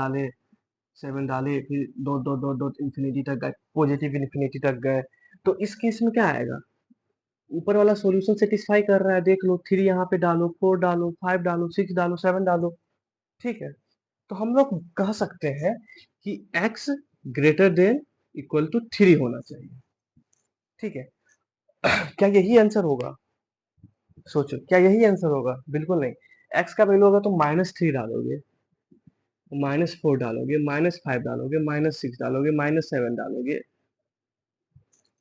डाले, फिर dot dot dot dot infinity तक गए, पॉजिटिव इंफिनिटी तक गए। तो इस केस में क्या आएगा, ऊपर वाला सॉल्यूशन सेटिस्फाई कर रहा है, देख लो 3 यहाँ पे डालो, 4 डालो, 5 डालो, 6 डालो, 7 डालो। ठीक है, तो हम लोग कह सकते हैं कि x greater than equal to 3 होना चाहिए। ठीक है, क्या यही आंसर होगा, सोचो क्या यही आंसर होगा, बिल्कुल नहीं। x का वैल्यू होगा तो -3 डालोगे, -4 डालोगे, -5 डालोगे, -6 डालोगे, -7 डालोगे।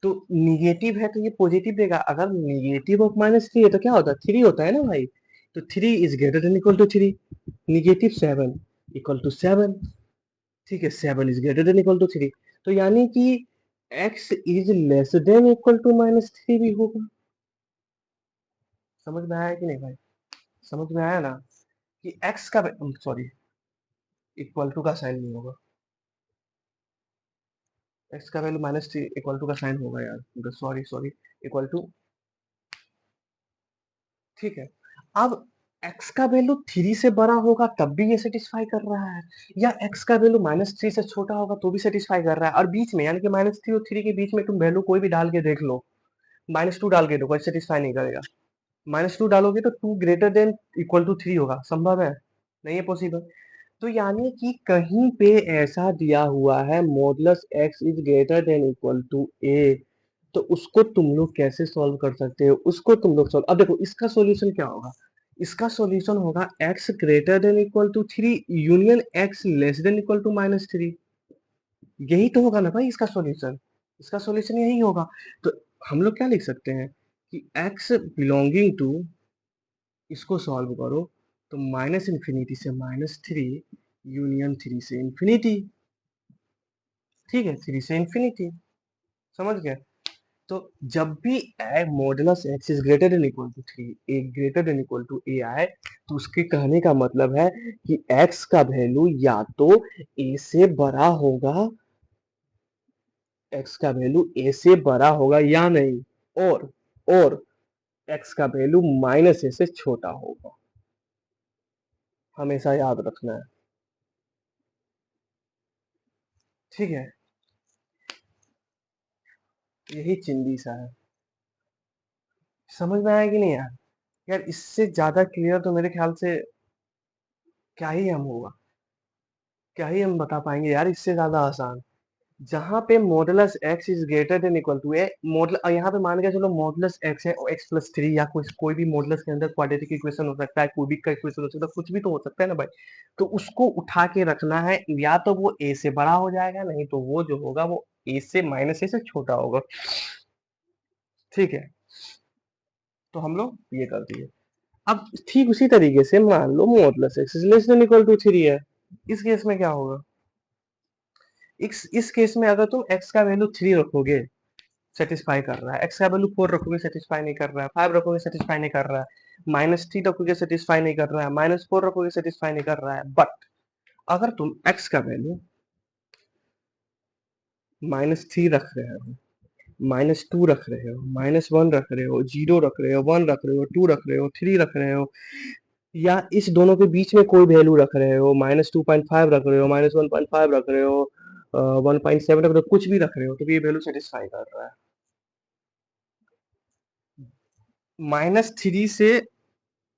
तो निगेटिव है तो ये पॉजिटिव देगा। अगर निगेटिव ऑफ -3 है तो क्या होता है, 3 होता है ना भाई। तो 3 is greater than equal to 3, negative 7 equal to 7। ठीक है, 7 is greater than equal to 3, तो यानी कि x is less than equal to -3 भी होगा। समझ में आया कि नहीं भाई, समझ में आया ना कि x का, सॉरी, इक्वल टू का साइन नहीं होगा, x का वैल्यू -3 इक्वल टू का साइन होगा यार, सॉरी सॉरी, इक्वल टू। ठीक है, अब x का वैल्यू 3 से बड़ा होगा तब भी ये सेटिस्फाई कर रहा है, या x का वैल्यू -3 से छोटा होगा तो भी सेटिस्फाई कर रहा है, और बीच में यानी कि -3 और 3 के बीच में तुम वैल्यू कोई भी डाल के देख लो, -2 डाल के देखो, सेटिस्फाई नहीं करेगा। -2 डालोगे तो 2 ग्रेटर देन इक्वल टू 3 होगा, संभव है, नहीं है पॉसिबल। तो यानी कि कहीं पे ऐसा दिया हुआ है modulus x is greater than equal to a, तो उसको तुम लोग कैसे सॉल्व कर सकते हो, उसको तुम लोग सॉल्व। अब देखो इसका सॉल्यूशन क्या होगा, इसका सॉल्यूशन होगा x greater than equal to 3 यूनियन x less than equal to -3। यही तो होगा ना भाई इसका सॉल्यूशन, इसका सॉल्यूशन यही होगा। तो हम लोग क्या लिख सकते हैं कि x बिलोंगिंग टू, इसको सॉल्व करो तो -∞ से -3 यूनियन 3 से इंफिनिटी। ठीक है, 3 से इंफिनिटी, समझ गए। तो जब भी modulus x is greater than equal to 3, A greater than equal to A आए, तो उसके कहने का मतलब है कि एक्स का वैल्यू या तो ए से बड़ा होगा, एक्स का वैल्यू ए से बड़ा होगा या नहीं, और एक्स का वैल्यू माइनस ए से छोटा होगा। हमेशा याद रखना है, ठीक है। यही चिंदी सा है। समझ में आया कि नहीं यार? यार इससे ज्यादा क्लियर तो मेरे ख्याल से क्या ही हम होगा, क्या ही हम बता पाएंगे यार इससे ज्यादा आसान। जहां पे modulus x is greater than equal to a model, यहाँ पे मान के चलो मॉडुलस एक्स है और एक्स प्लस थ्री, या कोई भी मॉडुलस के अंदर क्वाड्रेटिक इक्वेशन हो सकता है, क्यूबिक का इक्वेशन हो सकता है, कुछ भी तो हो सकता है ना भाई। तो उसको उठा के रखना है, या तो वो ए से बड़ा हो जाएगा, नहीं तो वो जो होगा वो ए से माइनस ए से छोटा होगा। ठीक है, तो हम लोग ये कर दिए। अब ठीक उसी तरीके से मान लो modulus x is less than equal to three है, इस केस में क्या होगा? इस केस में अगर तुम x का वैल्यू 3 रखोगे, सेटिस्फाई कर रहा है, x का वैल्यू 4 रखोगे, सेटिस्फाई नहीं कर रहा है, 5 रखोगे, सेटिस्फाई नहीं कर रहा है, -3 रखोगे, सेटिस्फाई नहीं कर रहा है, -4 रखोगे, सेटिस्फाई नहीं कर रहा है। बट अगर तुम x का वैल्यू -3 रख रहे हो, -2 रख रहे हो, -1 रख रहे हो, 0 रख रहे हो, 1 रख रहे हो, 2 रख रहे हो, 3 रख रहे हो, या इस दोनों के बीच में कोई वैल्यू रख रहे हो, -2.5 रख रहे हो, -1.5 रख रहे हो, 1.7 रख रहे हो, कुछ भी रख रहे हो, तो ये वैल्यू सेटिस्फाई कर रहा है। -3 से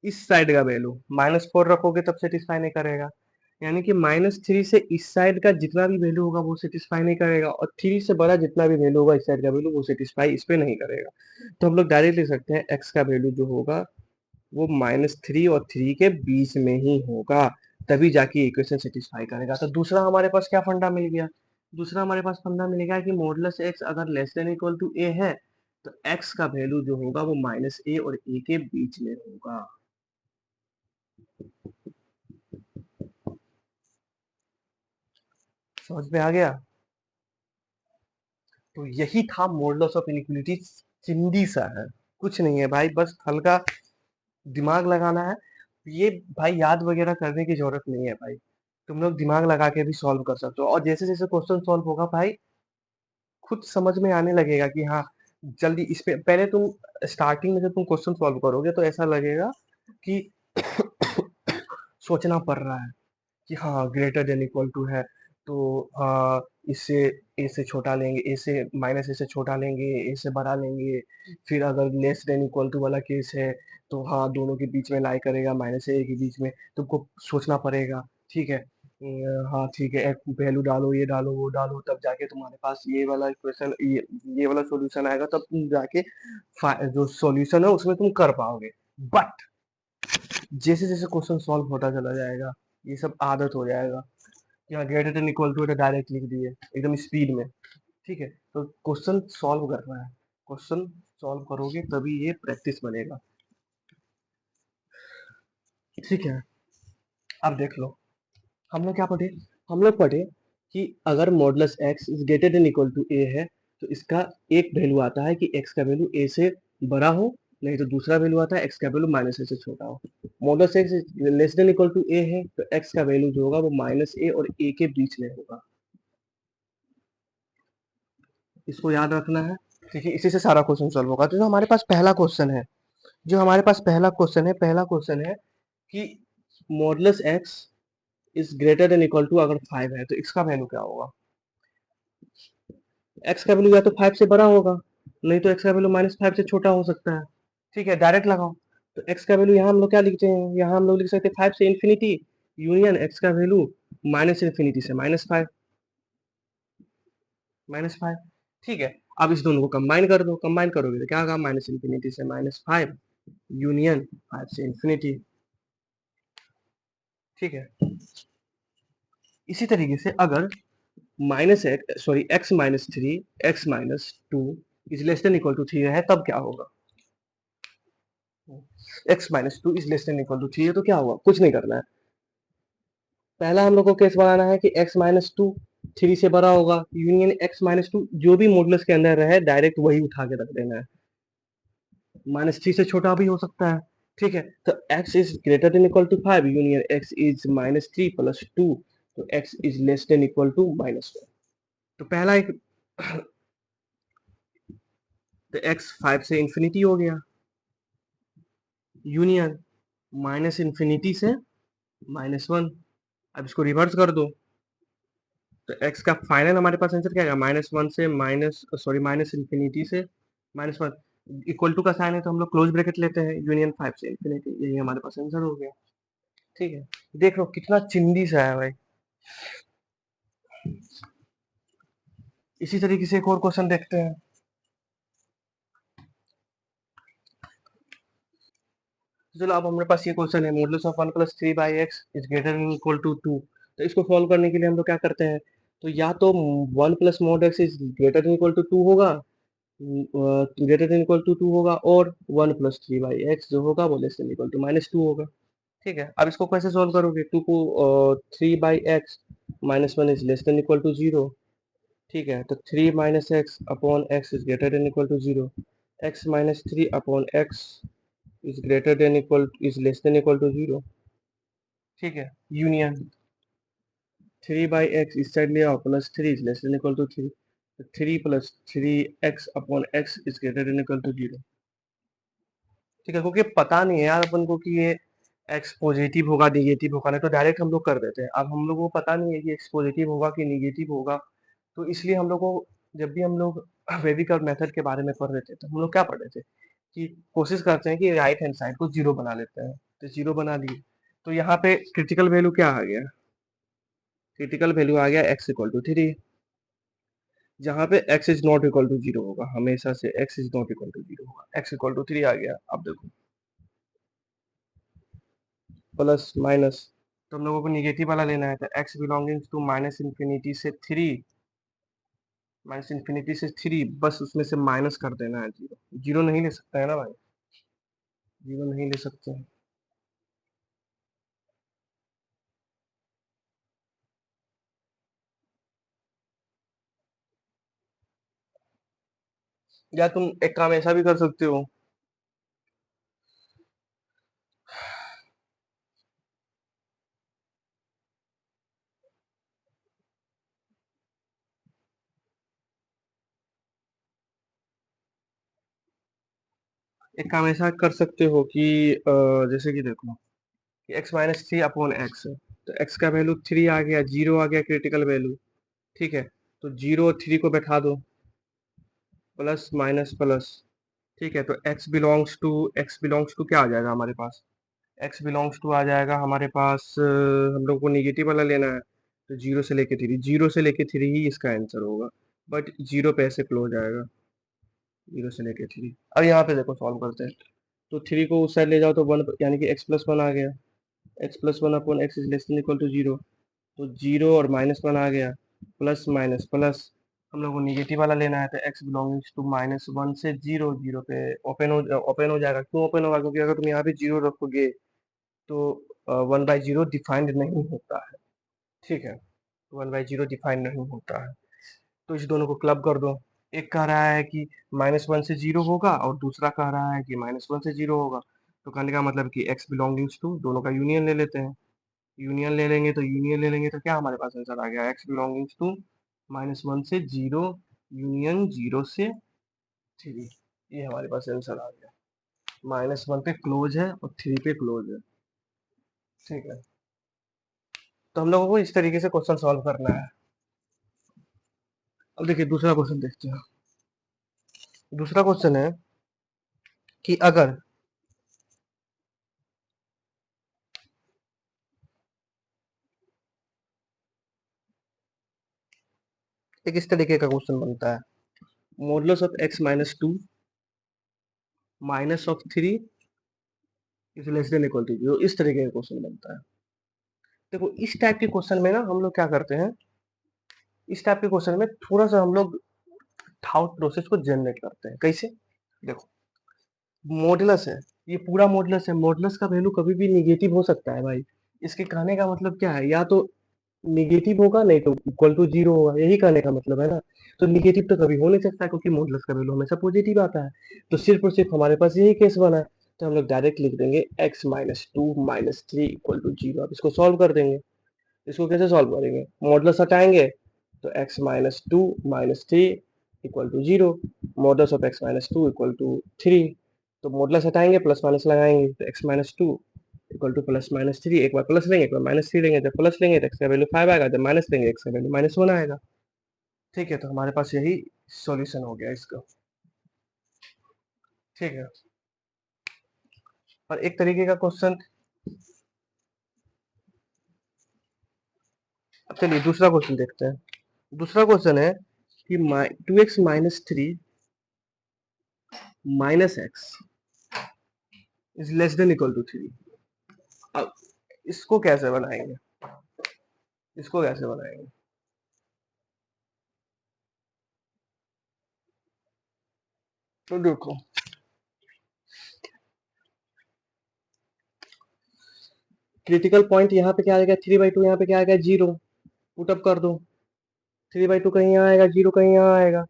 इस साइड का वैल्यू -4 रखोगे तब सेटिस्फाई नहीं करेगा, यानी कि -3 से इस साइड का जितना भी वैल्यू होगा वो सेटिस्फाई नहीं करेगा, और 3 से बड़ा जितना भी वैल्यू होगा इस साइड का वैल्यू वो सेटिस्फाई इस पे नहीं करेगा। तो हम लोग डायरेक्ट लिख सकते हैं x का वैल्यू जो होगा वो -3 और 3 के बीच में ही होगा, तभी जाके इक्वेशन सेटिस्फाई करेगा। तो दूसरा हमारे पास क्या फंडा मिल गया? दूसरा हमारे पास फंडा मिलेगा कि मॉडुलस एक्स अगर less than equal to A है, तो x का वैल्यू जो होगा वो -a और a के बीच में होगा। समझ में आ गया? तो यही था मॉडुलस ऑफ इनइक्वालिटी। चिंदी सा है, कुछ नहीं है भाई, बस हल्का दिमाग लगाना है। ये भाई याद वगैरह करने की जरूरत नहीं है भाई, तुम लोग दिमाग लगा के भी सॉल्व कर सकते हो, और जैसे जैसे क्वेश्चन सॉल्व होगा भाई खुद समझ में आने लगेगा कि हाँ जल्दी इस पे। पहले तुम स्टार्टिंग में जब तुम क्वेश्चन सॉल्व करोगे तो ऐसा लगेगा कि सोचना पड़ रहा है कि हाँ ग्रेटर देन इक्वल टू है, तो इससे ए से छोटा लेंगे, ए से माइनस ए से छोटा लेंगे, ए से बड़ा लेंगे। फिर अगर लेस देन इक्वल टू वाला केस है तो हाँ दोनों के बीच में लाई करेगा, माइनस ए के बीच में तुमको सोचना पड़ेगा। ठीक है, हाँ ठीक है, एक वैल्यू डालो, ये डालो, वो डालो, तब जाके तुम्हारे पास ये वाला इक्वेशन, ये वाला सॉल्यूशन आएगा, तब तुम जाके जो सॉल्यूशन है उसमें तुम कर पाओगे। बट जैसे जैसे क्वेश्चन सॉल्व होता चला जाएगा ये सब आदत हो जाएगा कि हाँ greater than equal to direct लिख दिए एकदम स्पीड में। ठीक है, तो क्वेश्चन सॉल्व करना है, क्वेश्चन सॉल्व करोगे तभी ये प्रैक्टिस बनेगा। ठीक है, अब देख लो हम लोग क्या पढ़े। हम लोग पढ़े कि अगर modulus x is greater than equal to A है, तो इसका एक वैल्यू आता है कि एक्स का वैल्यू ए से बड़ा हो, नहीं तो दूसरा वैल्यू आता है एक्स का वैल्यू माइनस ए से छोटा हो। Modulus x less than equal to A है तो एक्स का वैल्यू जो होगा वो माइनस ए और ए के बीच में होगा। इसको याद रखना है। ठीक है, इसी से सारा क्वेश्चन सॉल्व होगा। तो जो हमारे पास पहला क्वेश्चन है, जो हमारे पास पहला क्वेश्चन है कि modulus x is greater than equal to अगर 5 है तो x का वैल्यू क्या होगा? x का वैल्यू या तो 5 से बड़ा होगा, नहीं तो x का वैल्यू -5 से छोटा हो सकता है। ठीक है, डायरेक्ट लगाओ। तो x का वैल्यू यहाँ हम लोग क्या लिखते हैं, यहाँ हम लोग लिख सकते हैं 5 से इंफिनिटी यूनियन x का वैल्यू -इंफिनिटी से -5, -5। ठीक है, अब इस दोनों को कंबाइन कर दो, कंबाइन करोगे तो क्या होगा, -इंफिनिटी से -5 यूनियन 5 से इंफिनिटी। ठीक है, इसी तरीके से अगर x-3 is less than equal to 3 है तब क्या होगा? x-2 is less than equal to 3 है तो क्या होगा? कुछ नहीं करना है, पहला हम लोग को केस बनाना है कि x माइनस टू 3 से बड़ा होगा, यूनियन x माइनस टू जो भी मॉडुलस के अंदर रहे डायरेक्ट वही उठा के रख देना है, -3 से छोटा भी हो सकता है। ठीक है, तो x is greater than equal to 5 union x is -3 plus 2, तो x is less than equal to -1। तो पहला एक तो x 5 से इंफिनिटी हो गया, यूनियन -इंफिनिटी से -1। अब इसको रिवर्स कर दो, तो x का फाइनल हमारे पास आंसर क्या आएगा, -1 से माइनस इंफिनिटी से -1, इक्वल टू का साइन है तो हम लोग क्लोज ब्रैकेट लेते हैं, यूनियन 5 से इंफिनिटी, यही हमारे पास आंसर हो गया। ठीक है, देख लो कितना चिंदी सा है भाई। इसी तरीके से एक और क्वेश्चन देखते हैं। चलो अब हमारे पास ये क्वेश्चन है, modulus of 1 plus 3 by x is greater than equal to 2। तो इसको सॉल्व करने के लिए हम लोग क्या करते हैं, तो या तो 1 plus mod x is greater than equal to 2 होगा, ग्रेटर देन इक्वल टू 2 होगा, और 1 प्लस 3 बाई एक्स जो होगा वो लेस देन इक्वल टू -2 होगा। ठीक है, अब इसको कैसे सॉल्व करोगे, 2 को 3 by x -1 is less than equal to 0। ठीक है, तो 3 minus x upon x is greater than equal to 0, x minus 3 upon x is greater than equal is less than equal to 0। ठीक है, यूनियन 3 बाई एक्स इस side ले आओ, plus 3 is less than equal to 3, 3 plus 3 x upon x is greater than equal to 0। ठीक है, क्योंकि पता नहीं है यार अपन को कि ये एक्स पॉजिटिव होगा निगेटिव होगा, नहीं तो डायरेक्ट हम लोग कर देते हैं। अब हम लोग को पता नहीं है कि एक्स पॉजिटिव होगा कि निगेटिव होगा, तो इसलिए हम लोग को जब भी हम लोग वेविक और मेथड के बारे में पढ़ रहे थे तो हम लोग क्या पढ़ रहे थे कि कोशिश करते हैं कि राइट हैंड साइड को जीरो बना लेते हैं, तो जीरो बना दिए, तो यहाँ पे क्रिटिकल वैल्यू क्या आ गया, क्रिटिकल वैल्यू आ गया x इक्वल टू 3, जहाँ पे x is not equal to 0 होगा, हमेशा से x is not equal to 0 होगा, x इक्वल टू 3 आ गया। अब देखो प्लस माइनस, तो हम लोगों को निगेटिव वाला लेना है, तो x belonging to minus infinity से 3, माइनस इंफिनिटी से 3, बस उसमें से माइनस कर देना है, जीरो, जीरो नहीं ले सकता है ना भाई, जीरो नहीं ले सकते हैं। या तुम एक काम ऐसा भी कर सकते हो, एक काम ऐसा कर सकते हो कि जैसे कि देखो कि x माइनस 3 अपॉन एक्स है, तो x का वैल्यू 3 आ गया, जीरो आ गया क्रिटिकल वैल्यू। ठीक है, तो जीरो और 3 को बैठा दो, प्लस माइनस प्लस। ठीक है, तो x बिलोंग्स टू क्या आ जाएगा हमारे पास, x बिलोंग्स टू आ जाएगा हमारे पास हम लोग को निगेटिव वाला लेना है, तो जीरो से लेके 3, जीरो से लेके 3 ही इसका आंसर होगा, बट जीरो पे ऐसे क्लोज आएगा, जीरो से लेके 3। अब यहाँ पे देखो सॉल्व करते हैं, तो 3 को उस साइड ले जाओ तो 1, यानी कि x+1 आ गया, x+1 upon x is less than equal to 0, तो 0 और -1 आ गया, प्लस माइनस प्लस, हम लोग को निगेटिव वाला लेना है, तो x बिलोंगिंग्स टू -1 से 0, 0 पे ओपन हो जाएगा। क्यों ओपन होगा, क्योंकि अगर तुम यहाँ पे 0 रखोगे तो 1/0 डिफाइंड नहीं होता है। ठीक है, 1/0 डिफाइंड नहीं होता है, तो इस दोनों को क्लब कर दो, एक कह रहा है कि -1 से 0 होगा और दूसरा कह रहा है कि -1 से 0 होगा, तो कहने का मतलब कि x बिलोंगिंग्स टू दोनों का यूनियन ले लेते हैं, यूनियन ले लेंगे तो क्या हमारे पास आंसर आ गया, x बिलोंगिंग्स टू -1 से 0 यूनियन 0 से 3, ये हमारे पास आंसर आ गया, -1 पे क्लोज है और 3 पे क्लोज है। ठीक है, तो हम लोगों को इस तरीके से क्वेश्चन सॉल्व करना है। अब देखिए दूसरा क्वेश्चन देखते हैं। दूसरा क्वेश्चन है कि अगर एक इस तरीके का क्वेश्चन बनता है, modulus of x minus 2 minus of 3 is less than equal to 0, इस तरीके का क्वेश्चन बनता है। देखो इस टाइप के क्वेश्चन में ना हम लोग क्या करते हैं, इस टाइप के क्वेश्चन में थोड़ा सा हम लोग थॉट प्रोसेस को जनरेट करते हैं। कैसे, देखो मॉडुलस है, ये पूरा मॉडुलस है, मॉडुलस का वैल्यू कभी भी निगेटिव हो सकता है भाई, इसके कहने का मतलब क्या है, या तो निगेटिव होगा नहीं तो इक्वल टू जीरो होगा, यही कहने का मतलब है ना। तो निगेटिव तो कभी हो नहीं सकता क्योंकि मॉडुलस का वैल्यू हमेशा पॉजिटिव आता है। तो सिर्फ और सिर्फ हमारे पास यही केस बना है, तो हम लोग डायरेक्ट लिख देंगे x minus two minus three equal to zero. अब इसको सॉल्व कर देंगे। इसको कैसे सॉल्व करेंगे, मॉडुलस हटाएंगे तो x minus two minus three equal to zero, modulus of x minus two equal to three. तो मॉडुलस हटाएंगे प्लस माइनस लगाएंगे तो x minus two equal to plus minus three, एक बार प्लस लेंगे एक बार माइनस थ्री लेंगे, जब प्लस लेंगे तो x का वैल्यू 5 आएगा, जब माइनस लेंगे x का वैल्यू -1 आएगा। ठीक है, तो हमारे पास यही सॉल्यूशन हो गया इसका। ठीक है, और एक तरीके का क्वेश्चन, अब चलिए दूसरा क्वेश्चन देखते हैं। दूसरा क्वेश्चन है कि 2x minus three minus x is less than equal to three. अब इसको कैसे बनाएंगे, इसको कैसे बनाएंगे, तो देखो क्रिटिकल पॉइंट यहाँ पे क्या आएगा, 3/2, यहाँ पे क्या आएगा, जीरो। पुट अप कर दो, 3/2 कहीं यहाँ आएगा, जीरो कहीं यहाँ आएगा।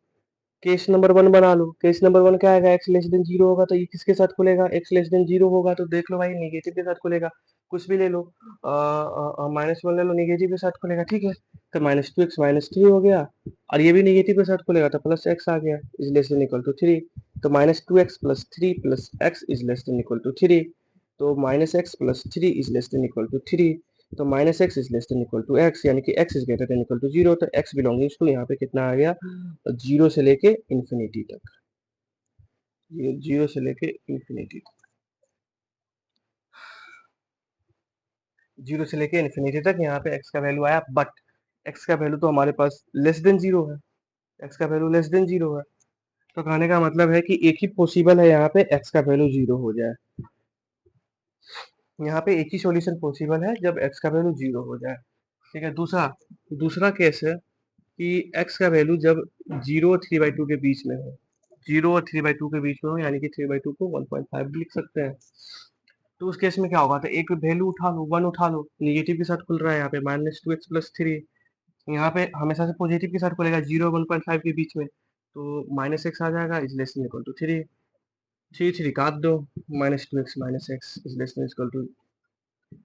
केस नंबर वन बना लो, केस नंबर वन क्या आएगा, एक्स लेस देन जीरो होगा तो ये किसके साथ खुलेगा, एक्स लेस देन जीरो होगा तो देख लो भाई निगेटिव के साथ खुलेगा। कुछ भी ले लो, -1 ले लो, निगेटिव के साथ खुलेगा। ठीक है, तो -2x माइनस थ्री हो गया, और ये भी निगेटिव के साथ खुलेगा तो प्लस एक्स आ गया, is less than equal to three. तो -2x plus three plus x is less than equal to three. तो -x plus three is less than equal to three. तो -x is less than equal to x, यानी कि x is greater than equal to zero. तो x belongings to यहाँ पे कितना आ गया, zero से लेके इंफिनिटी तक, ये जीरो से लेके इंफिनिटी तक, जीरो से लेके इंफिनिटी तक यहाँ पे x का वैल्यू आया। बट x का वैल्यू तो हमारे पास लेस देन जीरो है, x का वैल्यू लेस देन जीरो है। तो कहने का मतलब है कि एक ही पॉसिबल है यहाँ पे x का वैल्यू जीरो हो जाए। यहाँ पे एक ही सॉल्यूशन पॉसिबल है जब x का वैल्यू जीरो हो जाए। ठीक है, दूसरा दूसरा केस है कि x का वैल्यू जब जीरो और 3/2 के बीच में हो, जीरो और 3/2 के बीच में हो, यानी कि 3/2 को 1.5 भी लिख सकते हैं। तो उस केस में क्या होगा, तो एक वैल्यू उठा लो, वन उठा लो, निगेटिव के साथ खुल रहा है यहाँ पे -2x प्लस थ्री, यहाँ पे हमेशा से पॉजिटिव के साथ खुलेगा, जीरो 1.5 के बीच में, तो -x आ जाएगा, is less than equal to three. Three three काट दो, -2x minus x is less than equal to,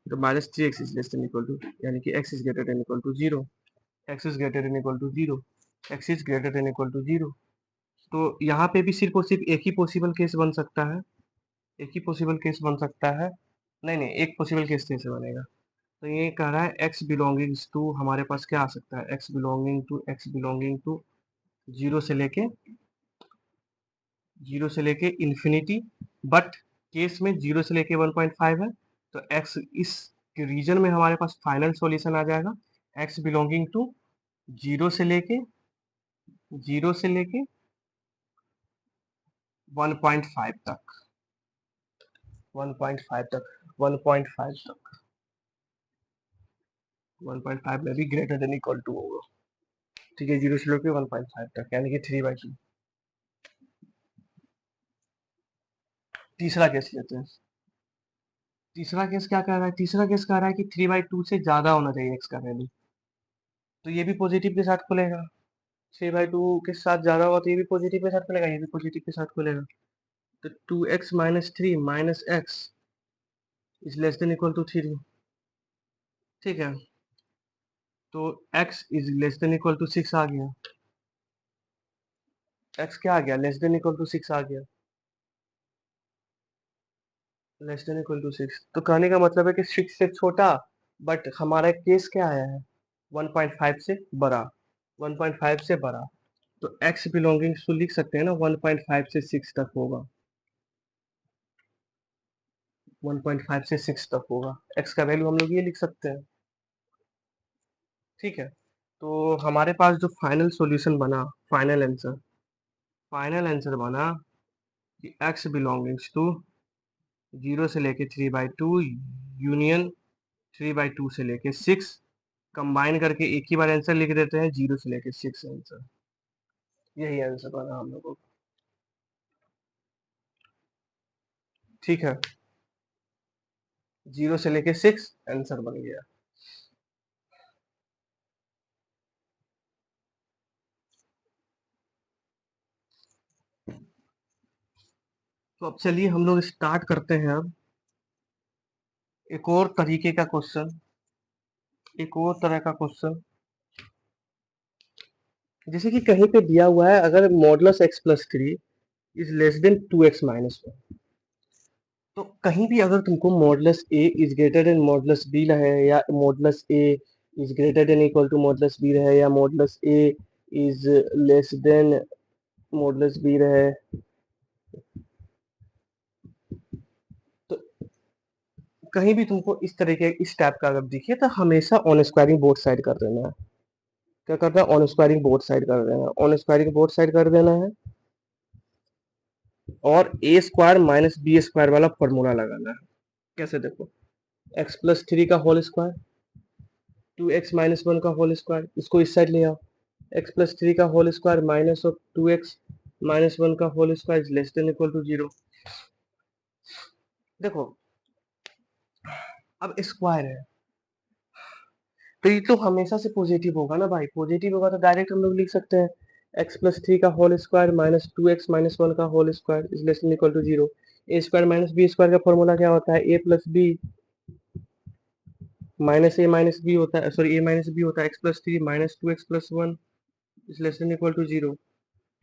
तो -3x is less than equal to, यानी कि x is greater than equal to zero, x is greater than equal to zero, x is greater than equal to zero. तो यहाँ पे भी सिर्फ और सिर्फ एक ही पॉसिबल केस बन सकता है, एक ही पॉसिबल केस बन सकता है, नहीं नहीं, एक पॉसिबल केस कैसे बनेगा, तो ये कह रहा है x बिलोंगिंग्स टू, हमारे पास क्या आ सकता है, x बिलोंगिंग टू जीरो से लेके इंफिनिटी। बट केस में जीरो से लेके 1.5 है, तो x इस रीजन में हमारे पास फाइनल सॉल्यूशन आ जाएगा, x बिलोंगिंग टू जीरो से लेके जीरो से लेके 1.5 तक, 1.5 तक, 1.5 तक, 1.5 में भी ग्रेटर देन इक्वल टू होगा। ठीक है, जीरो से लेके 1.5 तक, यानी कि 3/2। तीसरा केस लेते हैं। तीसरा केस क्या कह रहा है, तीसरा केस कह रहा है कि 3/2 से ज्यादा होना चाहिए एक्स का वैल्यू, तो ये भी पॉजिटिव के साथ खुलेगा। 3/2 के साथ ज्यादा होगा तो ये भी पॉजिटिव के साथ खुलेगा, ये भी पॉजिटिव के साथ खुलेगा। तो 2x minus three minus x is less than equal to three. ठीक है, तो x is less than equal to six आ गया, x क्या आ गया, less than equal to six आ गया, less than equal to six. तो कहने का मतलब है कि सिक्स से छोटा, बट हमारा केस क्या आया है, 1.5 से बड़ा, 1.5 से बड़ा। तो x बिलोंगिंग्स तो लिख सकते हैं ना, 1.5 से 6 तक होगा, 1.5 से 6 तक होगा, x का वैल्यू हम लोग ये लिख सकते हैं। ठीक है, तो हमारे पास जो फाइनल सॉल्यूशन बना, फाइनल आंसर, फाइनल आंसर बना कि x बिलोंगिंग्स टू जीरो से लेके 3/2 यूनियन 3/2 से लेके सिक्स, कंबाइन करके एक ही बार आंसर लिख देते हैं, जीरो से लेके सिक्स आंसर, यही आंसर बना हम लोगों को। ठीक है, 0 से लेके 6 आंसर बन गया। तो अब चलिए हम लोग स्टार्ट करते हैं अब एक और तरीके का क्वेश्चन, एक और तरह का क्वेश्चन। जैसे कि कहीं पे दिया हुआ है अगर modulus x plus three is less than 2x minus one, तो कहीं भी अगर तुमको modulus a is greater than modulus b रहे, या modulus a is greater than equal to modulus b रहे, या modulus a is less than modulus b रहे, तो कहीं भी तुमको इस तरीके इस टाइप का अगर दिखे तो हमेशा ऑन स्क्वायरिंग बोथ साइड कर देना है। क्या करना है? ऑन स्क्वायरिंग बोथ साइड कर देना है, ऑन स्क्वायरिंग बोथ साइड कर देना है, और A square minus B square वाला फॉर्मूला लगाना है। कैसे? देखो, एक्स प्लस थ्री का होल स्क्वायर, 2x-1 का होल स्क्वायर, इसको इस साइड ले आओ। एक्स प्लस थ्री का whole square minus of 2x-1 का whole square is less than equal to 0। देखो, अब स्क्वायर है तो ये तो हमेशा से पॉजिटिव होगा ना भाई, पॉजिटिव होगा तो डायरेक्ट हम लोग लिख सकते हैं एक्स प्लस थ्री का होल स्क्वायर माइनस 2x-1 का whole square is less than equal to 0। A square minus B square का फॉर्मूला क्या होता है? A plus B minus A minus B होता है, सॉरी ए माइनस बी होता है, X plus three minus 2x+1 is less than equal to 0।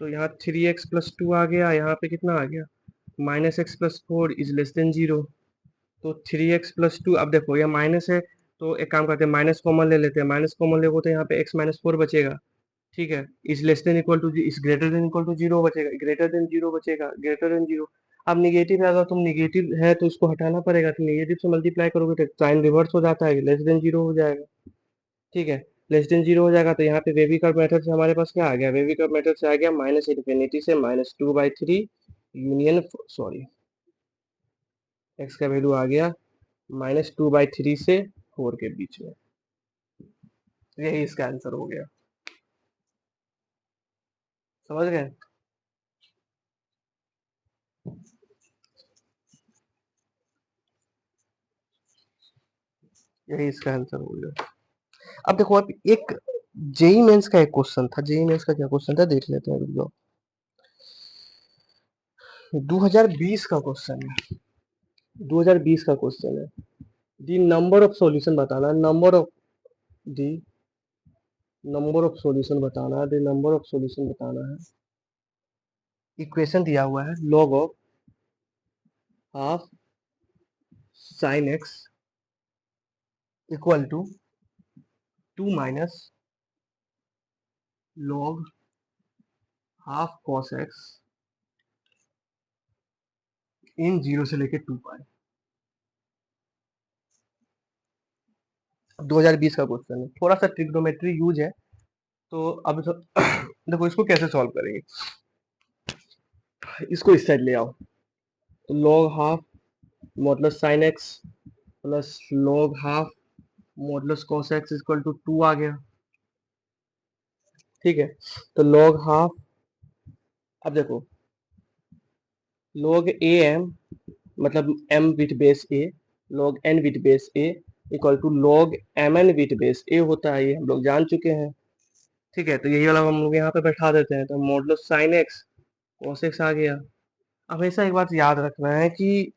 तो यहाँ 3x+2 आ गया, यहाँ पे कितना आ गया? Minus x plus four is less than 0। तो 3x+2, अब देखो ये माइनस है तो एक काम करते हैं माइनस कॉमन ले लेते हैं, माइनस कॉमन लेगो तो यहाँ पे x-4 बचेगा। ठीक है, is less than equal to is greater than equal to 0 बचेगा, ग्रेटर देन 0 बचेगा, ग्रेटर देन 0। अब निगेटिव है, अगर तुम निगेटिव है तो इसको हटाना पड़ेगा, तो निगेटिव से मल्टीप्लाई करोगे तो साइन रिवर्स हो जाता है, लेस देन 0 हो जाएगा। ठीक है, लेस देन 0 हो जाएगा तो यहाँ पे वेवी कर्व मेथड से हमारे पास क्या आ गया? वेवी कर्व मेथड से आ गया माइनस इन्फिनिटी से -2/3 यूनियन, सॉरी, एक्स का वैल्यू आ गया -2/3 से 4 के बीच में। यही इसका आंसर हो गया। समझ गए? यही इसका आंसर हो गया। अब देखो, अब एक जेई मेंस का एक क्वेश्चन था, जेई मेंस का क्या क्वेश्चन था देख लेते हैं, रुक जाओ। 2020 का क्वेश्चन है, 2020 का क्वेश्चन है। दी नंबर ऑफ सॉल्यूशन बताना है, number of the number of solution बताना है, दी नंबर ऑफ सॉल्यूशन बताना है। इक्वेशन दिया हुआ है log of half sin x equal to 2 minus log half cos x in 0 से लेके 2 पाई। 2020 का क्वेश्चन है, थोड़ा सा ट्रिग्नोमेट्री यूज है। तो अब देखो इसको कैसे सॉल्व करेंगे, इसको इस साइड ले आओ। तो log half modulus sign X plus log half modulus cos X equal to 2 आ गया। ठीक है, तो log हाफ, अब देखो log ए एम मतलब m with base a, log n with base a equal to log mn with base a होता है, ये हम लोग जान चुके हैं। ठीक है, तो यही वाला हम लोग यहाँ पे बैठा देते हैं, तो modulus sign x cos x आ गया। हमेशा एक बात याद रखना है कि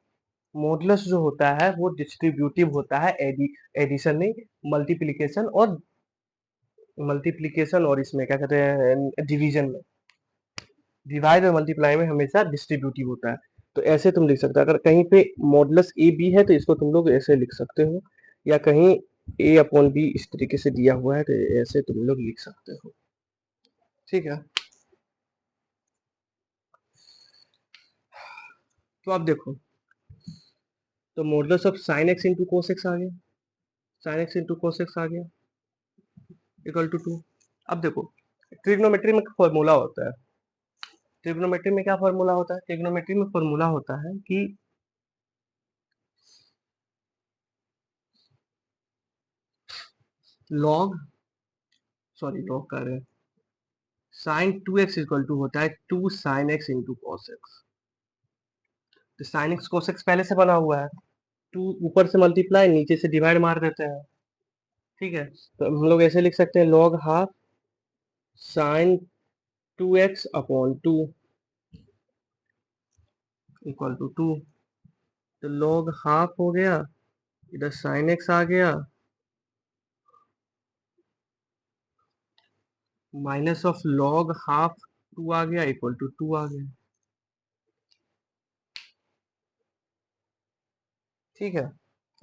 मॉडुलस जो होता है वो डिस्ट्रीब्यूटिव होता है, एडिशन नहीं, मल्टीप्लिकेशन और इसमें क्या कहते हैं डिवीजन में, डिवाइड और मल्टीप्लाई में हमेशा डिस्ट्रीब्यूटिव होता है। तो ऐसे तुम लिख सकते हो, अगर कहीं पे मॉडुलस ए बी है तो इसको तुम लोग ऐसे लिख सकते हो, या कहीं ए अपॉन बी इस तरीके से दिया हुआ है तो ऐसे तुम लोग लिख सकते हो। ठीक है, तो अब देखो, तो modulus of sin x into cos x आ गया, sin x into cos x आ गया इक्वल टू 2। अब देखो, ट्रिग्नोमेट्री में फॉर्मूला होता है, ट्रिग्नोमेट्री में क्या फॉर्मूला होता है? ट्रिग्नोमेट्री में फॉर्मूला होता है कि लॉग, सॉरी लॉग कर रहे हैं, साइन 2x इक्वल टू होता है 2 sign x into cos x. तो साइन एक्स कोस एक्स पहले से बना हुआ है, टू ऊपर से मल्टीप्लाई, नीचे से डिवाइड मार देते हैं। ठीक है, तो हम लोग ऐसे लिख सकते हैं log half sine 2x upon 2 equal to 2। तो log हाफ हो गया, इधर साइन x आ गया, माइनस ऑफ log हाफ 2 आ गया इक्वल टू 2 आ गया। ठीक है,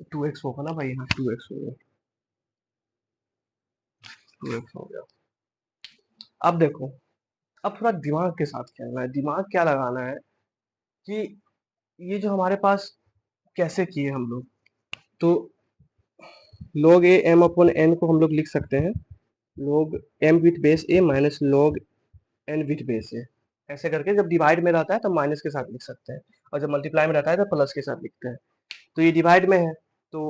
2x होगा ना भाई, हाँ 2x हो गया, 2x हो गया। अब देखो, अब थोड़ा दिमाग के साथ खेलना है। दिमाग क्या लगाना है कि ये जो हमारे पास कैसे किए हम लोग, तो log a m upon n को हम लोग लिख सकते हैं log m with base a minus log n with base a। ऐसे करके जब डिवाइड में रहता है तो माइनस के साथ लिख सकते हैं, और जब मल्टीप्लाई में रहता है तो प्लस के साथ लिखते हैं। तो ये डिवाइड में है तो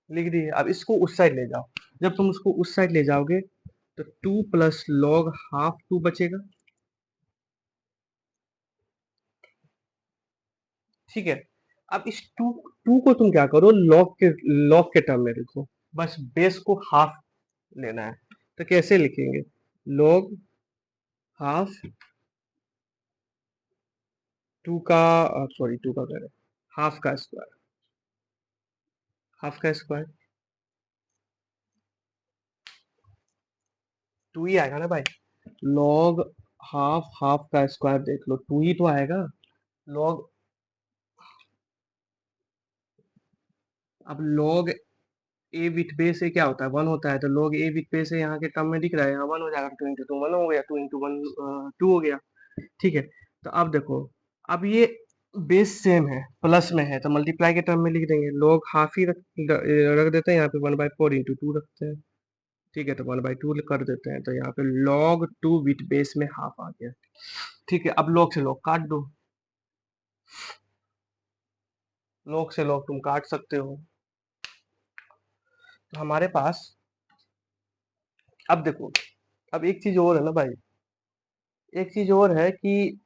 लिख दिए। अब इसको उस साइड ले जाओ, जब तुम उसको उस साइड ले जाओगे तो 2 प्लस log हाफ 2 बचेगा। ठीक है, अब इस टू को तुम क्या करो, लॉग के टर्म में लिखो, बस बेस को हाफ लेना है। तो कैसे लिखेंगे, log हाफ 2 का, सॉरी 2 का कह रहे, हाफ का स्क्वायर, हाफ का स्क्वायर 2 ही आएगा ना भाई। log हाफ हाफ का स्क्वायर देख लो 2 ही तो आएगा। log, अब log ए विथ बेस से क्या होता है, 1 होता है, तो log ए विथ बेस से यहाँ के टर्म में दिख रहा है, यहाँ 1 हो जाएगा, 2 इंटू 2 1 हो गया, 2 इंटू 1 2 हो गया। ठीक है, तो अब देखो, अब ये बेस सेम है, प्लस में है, तो मल्टीप्लाई के टर्म में लिख देंगे, log हाफ ही रख देते हैं यहाँ पे, 1/4 इंटू 2 रखते हैं। ठीक है, तो 1/2 कर देते हैं, तो यहाँ पे log 2 विथ बेस में हाफ आ गया। ठीक है, अब log से log काट दो, log से log तुम काट सकते हो। तो हमारे पास, अब देखो, अब एक चीज और है ना भाई, एक चीज और है कि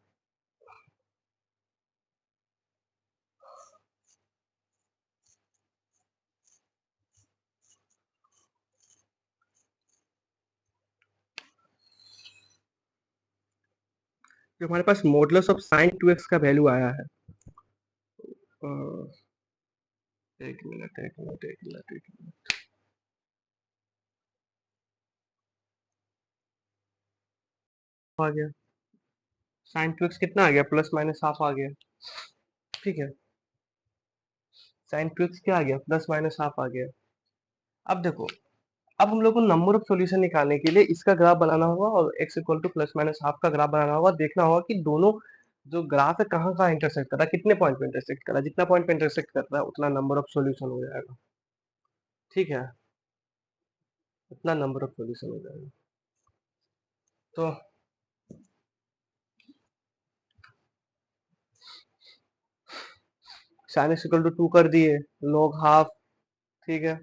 जो हमारे पास मॉडुलस ऑफ साइन 2x का वैल्यू आया है, अ, एक मिनट एक मिनट एक मिनट एक मिनट, आ गया साइन 2x कितना आ गया, प्लस माइनस हाफ आ गया। ठीक है, साइन 2x क्या आ गया, प्लस माइनस हाफ आ गया। अब देखो, अब हम लोग को नंबर ऑफ सॉल्यूशन निकालने के लिए इसका ग्राफ बनाना होगा और x equal to plus minus half का ग्राफ बनाना होगा, देखना होगा कि दोनों जो ग्राफ है कहाँ कहाँ इंटरसेक्ट कर रहा है, कितने पॉइंट पे इंटरसेक्ट कर रहा है, जितना पॉइंट पे इंटरसेक्ट कर रहा है उतना नंबर ऑफ सॉल्यूशन हो जाएगा। ठीक है, उतना नंबर ऑफ सॉल्यूशन हो जाएगा। तो साइन x इक्वल टू 2 कर दिए, log हाफ। ठीक है,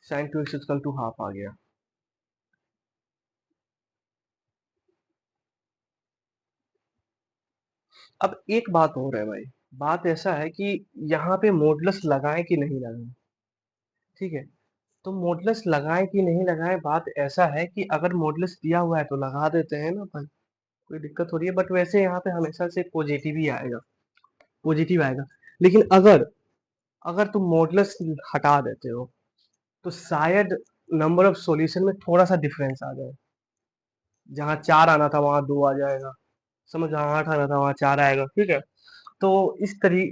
sin 2x equal to half आ गया। अब एक बात और है भाई, बात ऐसा है कि यहाँ पे मॉडुलस लगाएं कि नहीं लगाएं। ठीक है, तो मॉडुलस लगाएं कि नहीं लगाएं, बात ऐसा है कि अगर मॉडुलस दिया हुआ है तो लगा देते हैं ना भाई, कोई दिक्कत हो रही है, बट वैसे यहाँ पे हमेशा से पॉजिटिव ही आएगा, पॉजिटिव आएगा। लेकिन अगर अगर तुम मॉडुलस हटा देते हो तो शायद नंबर ऑफ सॉल्यूशन में थोड़ा सा डिफरेंस आ जाए, जहाँ 4 आना था वहां 2 आ जाएगा, समझ, जहाँ 8 आना था वहां 4 आएगा। ठीक है, तो इस तरी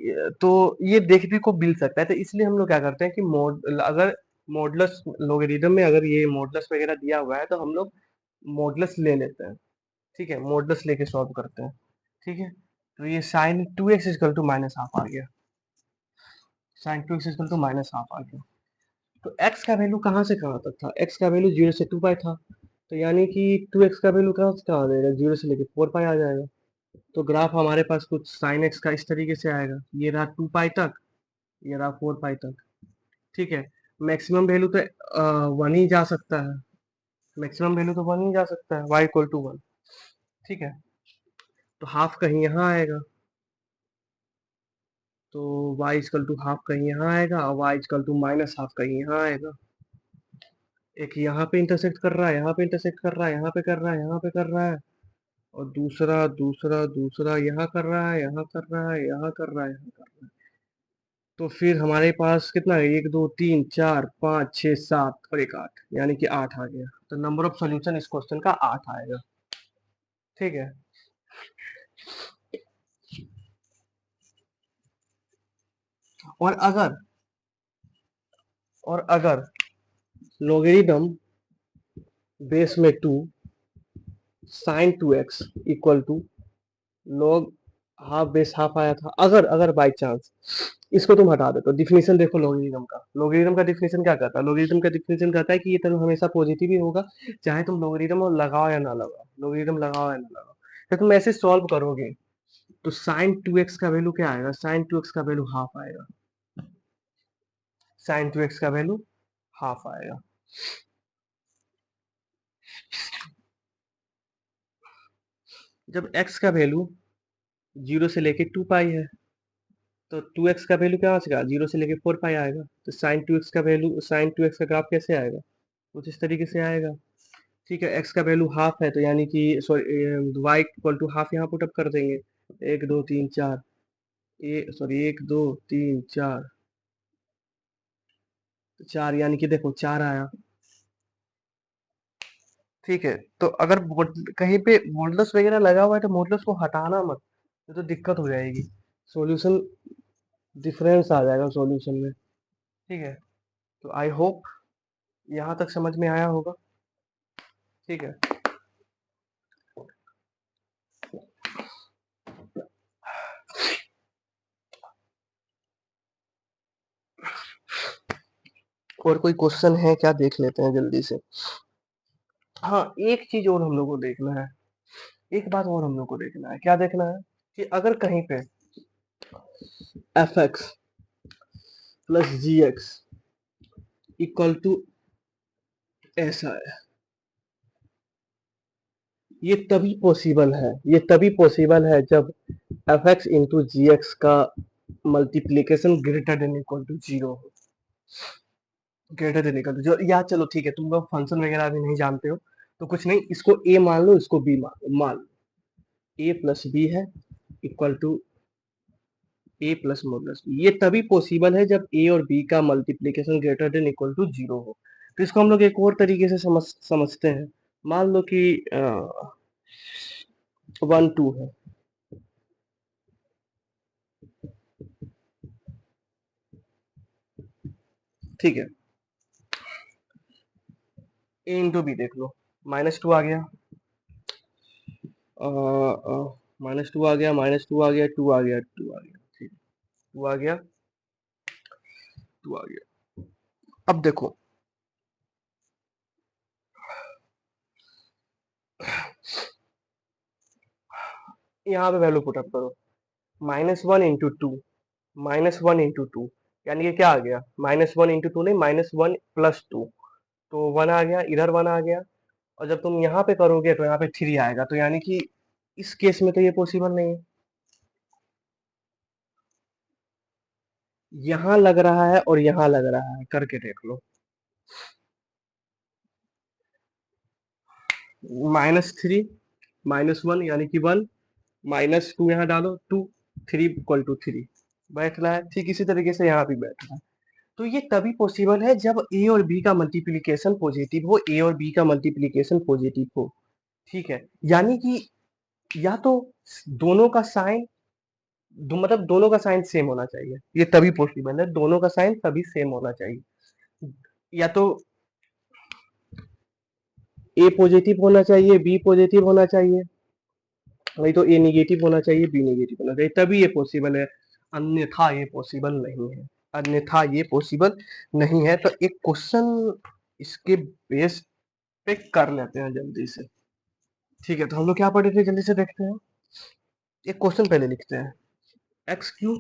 तो ये देखने को मिल सकता है, तो इसलिए हम लोग क्या करते हैं कि अगर मॉडुलस लोगरिथम में अगर ये मॉडुलस वगैरह दिया हुआ है तो हम लोग मॉडुलस ले लेते हैं। ठीक है, मॉडुलस लेके सॉल्व करते हैं। ठीक है, तो ये sin 2x equal to minus half आ गया, sin 2x equal to minus half आ गया। तो x का वैल्यू कहाँ से कहाँ तक था, x का वैल्यू 0 से 2 पाई था, तो यानी कि 2x का वैल्यू कहाँ से कहाँ आ जाएगा, 0 से लेके 4 पाई आ जाएगा। तो ग्राफ हमारे पास कुछ साइन x का इस तरीके से आएगा, ये रहा 2 पाई तक, ये रहा 4 पाई तक। ठीक है, मैक्सिमम वैल्यू तो 1 ही जा सकता है, मैक्सिमम वैल्यू तो 1 ही जा सकता है, y इक्वल टू 1। ठीक है, तो हाफ कहीं यहाँ आएगा, तो y इक्वल टू हाफ कहीं यहाँ आएगा और y equal to minus half कहीं यहाँ आएगा। एक यहाँ पे इंटरसेक्ट कर रहा है, यहाँ पे इंटरसेक्ट कर रहा है, यहाँ पे कर रहा है, यहाँ पे कर रहा है, और दूसरा दूसरा दूसरा यहाँ कर रहा है, यहाँ कर रहा है, यहाँ कर रहा है, यहाँ कर रहा है। तो फिर हमारे पास कितना है, 1 2 3 4 5 6 7 और एक 8, यानी कि 8 आ गया। तो नंबर ऑफ सॉल्यूशन इस क्वेश्चन का 8 आएगा। ठीक है, और अगर लोगेरिथम बेस में 2 sine 2x equal to log half base half आया था, अगर बाई चांस इसको तुम हटा दे तो डिफिनेशन देखो लोगेरिथम का। लोगेरिथम का डिफिनेशन क्या कहता है? लोगेरिथम का डिफिनेशन कहता है कि ये टर्म हमेशा पॉजिटिव ही होगा, चाहे तुम लोगेरिथम लगाओ या ना लगाओ, लोगेरिथम लगाओ या ना लगाओ। तो तुम ऐसे सॉल्व करोगे तो साइन 2x का वैल्यू क्या आएगा? साइन 2x का वैल्यू हाफ आएगा, साइन 2x का वैल्यू हाफ आएगा। जब x का वैल्यू 0 से लेके 2 पाई है तो 2x का वैल्यू क्या आएगा? 0 से लेके 4 पाई आएगा। तो साइन 2x का वैल्यू, साइन 2x का ग्राफ कैसे आएगा? कुछ इस तरीके से आएगा। ठीक है, x का वैल्यू हाफ है तो यानी कि sorry y equal to half यहाँ पुट अप कर देंगे। 1 2 3 4, सॉरी 1 2 3 4, तो 4 यानी कि देखो 4 आया। ठीक है, तो अगर कहीं पे मॉडुलस वगैरह लगा हुआ है तो मॉडुलस को हटाना मत, ये तो दिक्कत हो जाएगी, सॉल्यूशन डिफरेंस आ जाएगा सॉल्यूशन में। ठीक है, तो आई होप यहाँ तक समझ में आया होगा। ठीक है, और कोई क्वेश्चन है क्या, देख लेते हैं जल्दी से। हाँ, एक चीज और हम लोग को देखना है, एक बात और हम लोग को देखना है। क्या देखना है कि अगर कहीं पे F X plus G X equal to ऐसा है, ये तभी पॉसिबल है जब F X into G X का multiplication greater than equal to 0 हो। ग्रेटर देन इक्वल टू जो, या चलो ठीक है, तुम लोग फंक्शन वगैरह भी नहीं जानते हो तो कुछ नहीं, इसको ए मान लो, इसको बी मान लो। ए प्लस बी है equal to A plus modulus B. ये तभी पॉसिबल है जब ए और बी का multiplication greater than equal to 0 हो। तो इसको हम लोग एक और तरीके से समझते हैं। मान लो कि 1 2 है, ठीक है, ए इंटू बी देख लो, -2 आ गया, -2 आ गया, -2 आ गया, 2 आ गया, 2 आ गया, ठीक है, 2 आ गया, 2 आ गया। अब देखो, यहाँ पे वैल्यू पुट अप करो, -1 इंटू 2, -1 इंटू 2, यानी कि क्या आ गया? -1 इंटू 2 नहीं, -1 प्लस 2, तो 1 आ गया, इधर 1 आ गया, और जब तुम यहाँ पे करोगे तो यहाँ पे 3 आएगा, तो यानी कि इस केस में तो ये पॉसिबल नहीं है। यहाँ लग रहा है और यहाँ लग रहा है, करके देख लो। -3 -1 यानी कि 1, -2 यहाँ डालो 2, 3 इक्वल टू 3 बैठ रहा है। ठीक इसी तरीके से यहाँ भी बैठ रहा है। तो ये तभी पॉसिबल है जब ए और बी का मल्टीप्लीकेशन पॉजिटिव हो, ए और बी का मल्टीप्लीकेशन पॉजिटिव हो। ठीक है, यानी कि या तो दोनों का साइन, मतलब दोनों का साइन सेम होना चाहिए, ये तभी पॉसिबल है, दोनों का साइन तभी सेम होना चाहिए। या तो ए पॉजिटिव होना चाहिए, बी पॉजिटिव होना चाहिए, नहीं तो ए निगेटिव होना चाहिए, बी निगेटिव होना चाहिए, तभी ये पॉसिबल है, अन्यथा ये पॉसिबल नहीं है, अन्यथा ये पॉसिबल नहीं है। तो एक क्वेश्चन इसके बेस पे कर लेते हैं जल्दी से। ठीक है, तो हम लोग क्या पढ़े थे, जल्दी से देखते हैं। एक क्वेश्चन पहले लिखते हैं, x³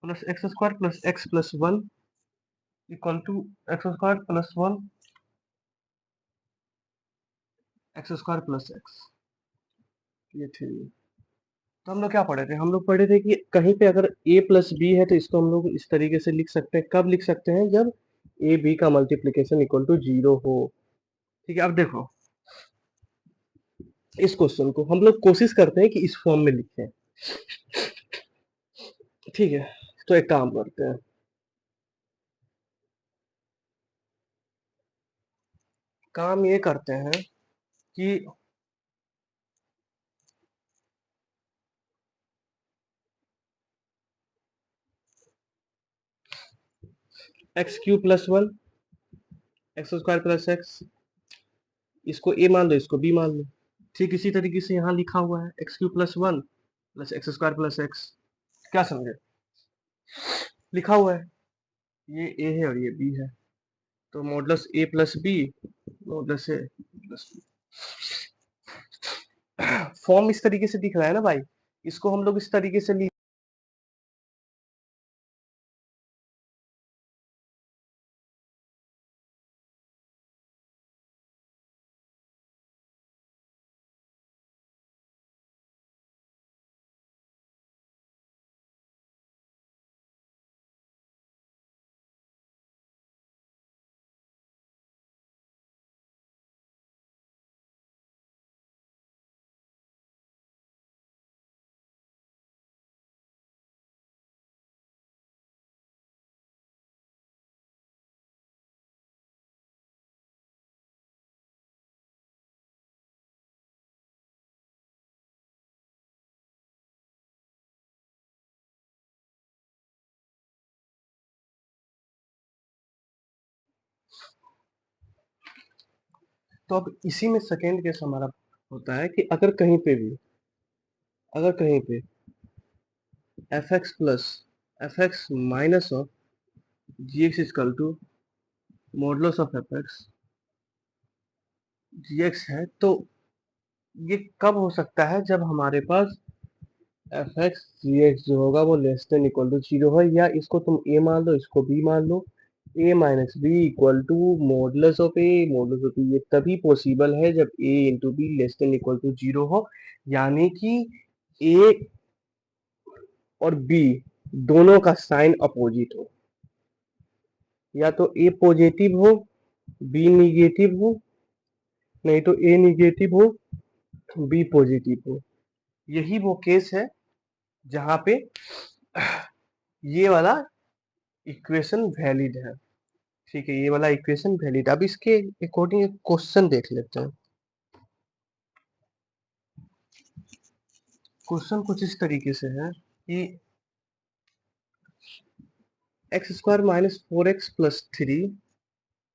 plus x² plus x plus 1 equal to x² plus 1 X square plus X, ये थ्री। तो हम लोग क्या पढ़े थे, हम लोग पढ़े थे कि कहीं पे अगर a प्लस बी है तो इसको हम लोग इस तरीके से लिख सकते हैं। कब लिख सकते हैं, जब a b का मल्टीप्लीकेशन इक्वल टू 0 हो। ठीक है, अब देखो इस क्वेश्चन को हम लोग कोशिश करते हैं कि इस फॉर्म में लिखें। ठीक है, तो एक काम करते हैं, काम ये करते हैं कि x Q plus one x square plus x, इसको a मान लो, इसको b मान लो। ठीक इसी तरीके से यहाँ लिखा हुआ है x Q plus one plus X square plus x. क्या समझे, लिखा हुआ है, ये a है और ये b है, तो modulus a plus B modulus a plus B. Form इस तरीके से दिख रहा है ना भाई, इसको हम लोग इस तरीके से लिख, तो अब इसी में सेकेंड केस हमारा होता है कि अगर कहीं पे भी, अगर कहीं पे F X plus F X minus of G X equal to modulus of F X G X है, तो ये कब हो सकता है, जब हमारे पास एफ एक्स जी एक्स जो होगा वो less than equal to zero है, या इसको तुम ए मान लो, इसको बी मान लो, A minus B equal to modulus of A modulus of B. ये तभी पॉसिबल है जब A into B less than equal to zero हो, यानी कि ए और बी दोनों का साइन अपोजिट हो, या तो ए पॉजिटिव हो बी निगेटिव हो, नहीं तो ए निगेटिव हो बी पॉजिटिव हो। यही वो केस है जहां पे ये वाला इक्वेशन वैलिड है। ठीक है, ये वाला इक्वेशन वैलिड। अब इसके अकॉर्डिंग एक क्वेश्चन देख लेते हैं। क्वेश्चन कुछ इस तरीके से है कि x square minus four x plus three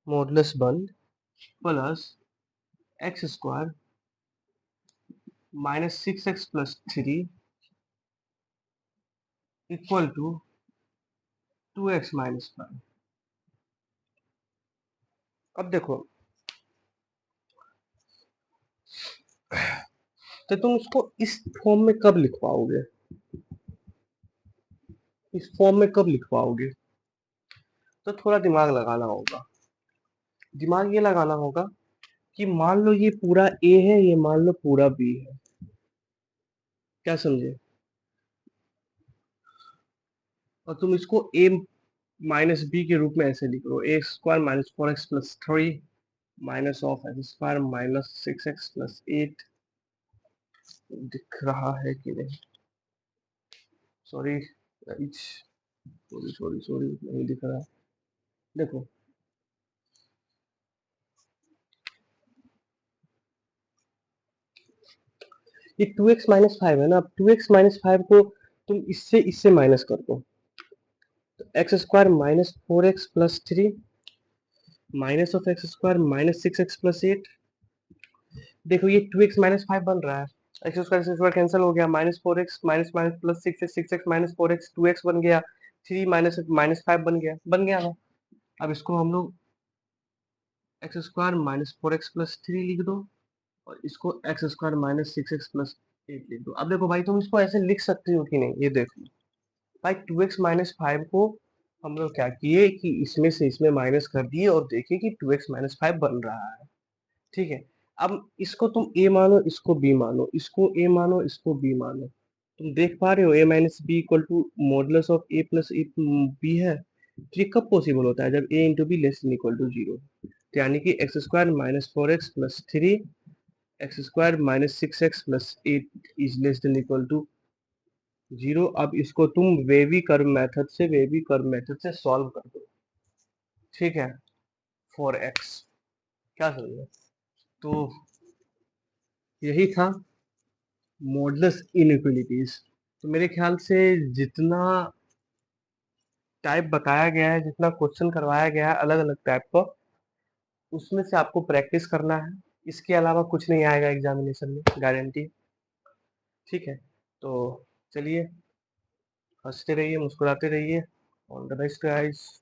modulus one plus X square minus six x plus three equal to two X minus five. अब देखो, तो तुम इसको इस फॉर्म में कब लिखवाओगे, इस फॉर्म में कब लिखवाओगे, तो थोड़ा दिमाग लगाना होगा। दिमाग ये लगाना होगा कि मान लो ये पूरा ए है, ये मान लो पूरा बी है। क्या समझे, और तुम इसको ए माइनस बी के रूप में ऐसे लिख लो, A square minus four x plus three minus of x square minus six x plus eight. दिख रहा है कि नहीं, सॉरी सॉरी सॉरी सॉरी, नहीं दिख रहा। देखो ये टू एक्स माइनस फाइव है ना, अब टू एक्स माइनस फाइव को तुम इससे इससे माइनस कर दो, तो x square minus four x plus three minus of x square minus six x plus eight. देखो ये टू एक्स माइनस फाइव बन रहा है, एक्स स्क्वायर कैंसिल हो गया, minus four X minus minus plus six X minus four X two X बन गया, three minus minus five बन गया ना। अब इसको हम लोग X square minus four x plus three लिख दो, और इसको X square minus six x plus eight लिख दो। अब देखो भाई, तुम इसको ऐसे लिख सकते हो कि नहीं, ये देखो भाई, टू एक्स माइनस फाइव को हम लोग क्या किए कि इसमें से इसमें माइनस कर दिए और देखिए कि टू एक्स माइनस फाइव बन रहा है। ठीक है, अब इसको तुम ए मानो, इसको बी मानो, इसको ए मानो, इसको बी मानो, तुम देख पा रहे हो A minus B equal to modulus of A plus A B है। तो ये कब पॉसिबल होता है? जब A into B less than equal to zero. तो यानी कि x square minus four x plus three x square minus six x plus eight is less than equal to zero. अब इसको तुम वेवी कर्व मेथड से solve कर दो, ठीक है, फॉर एक्स। क्या समझे? तो यही था मॉडुलस इनइक्वालिटीज। तो मेरे ख्याल से जितना टाइप बताया गया है, जितना क्वेश्चन करवाया गया है अलग अलग टाइप का, उसमें से आपको प्रैक्टिस करना है। इसके अलावा कुछ नहीं आएगा एग्जामिनेशन में, गारंटी। ठीक है, तो चलिए, हंसते रहिए, मुस्कुराते रहिए। All the best guys.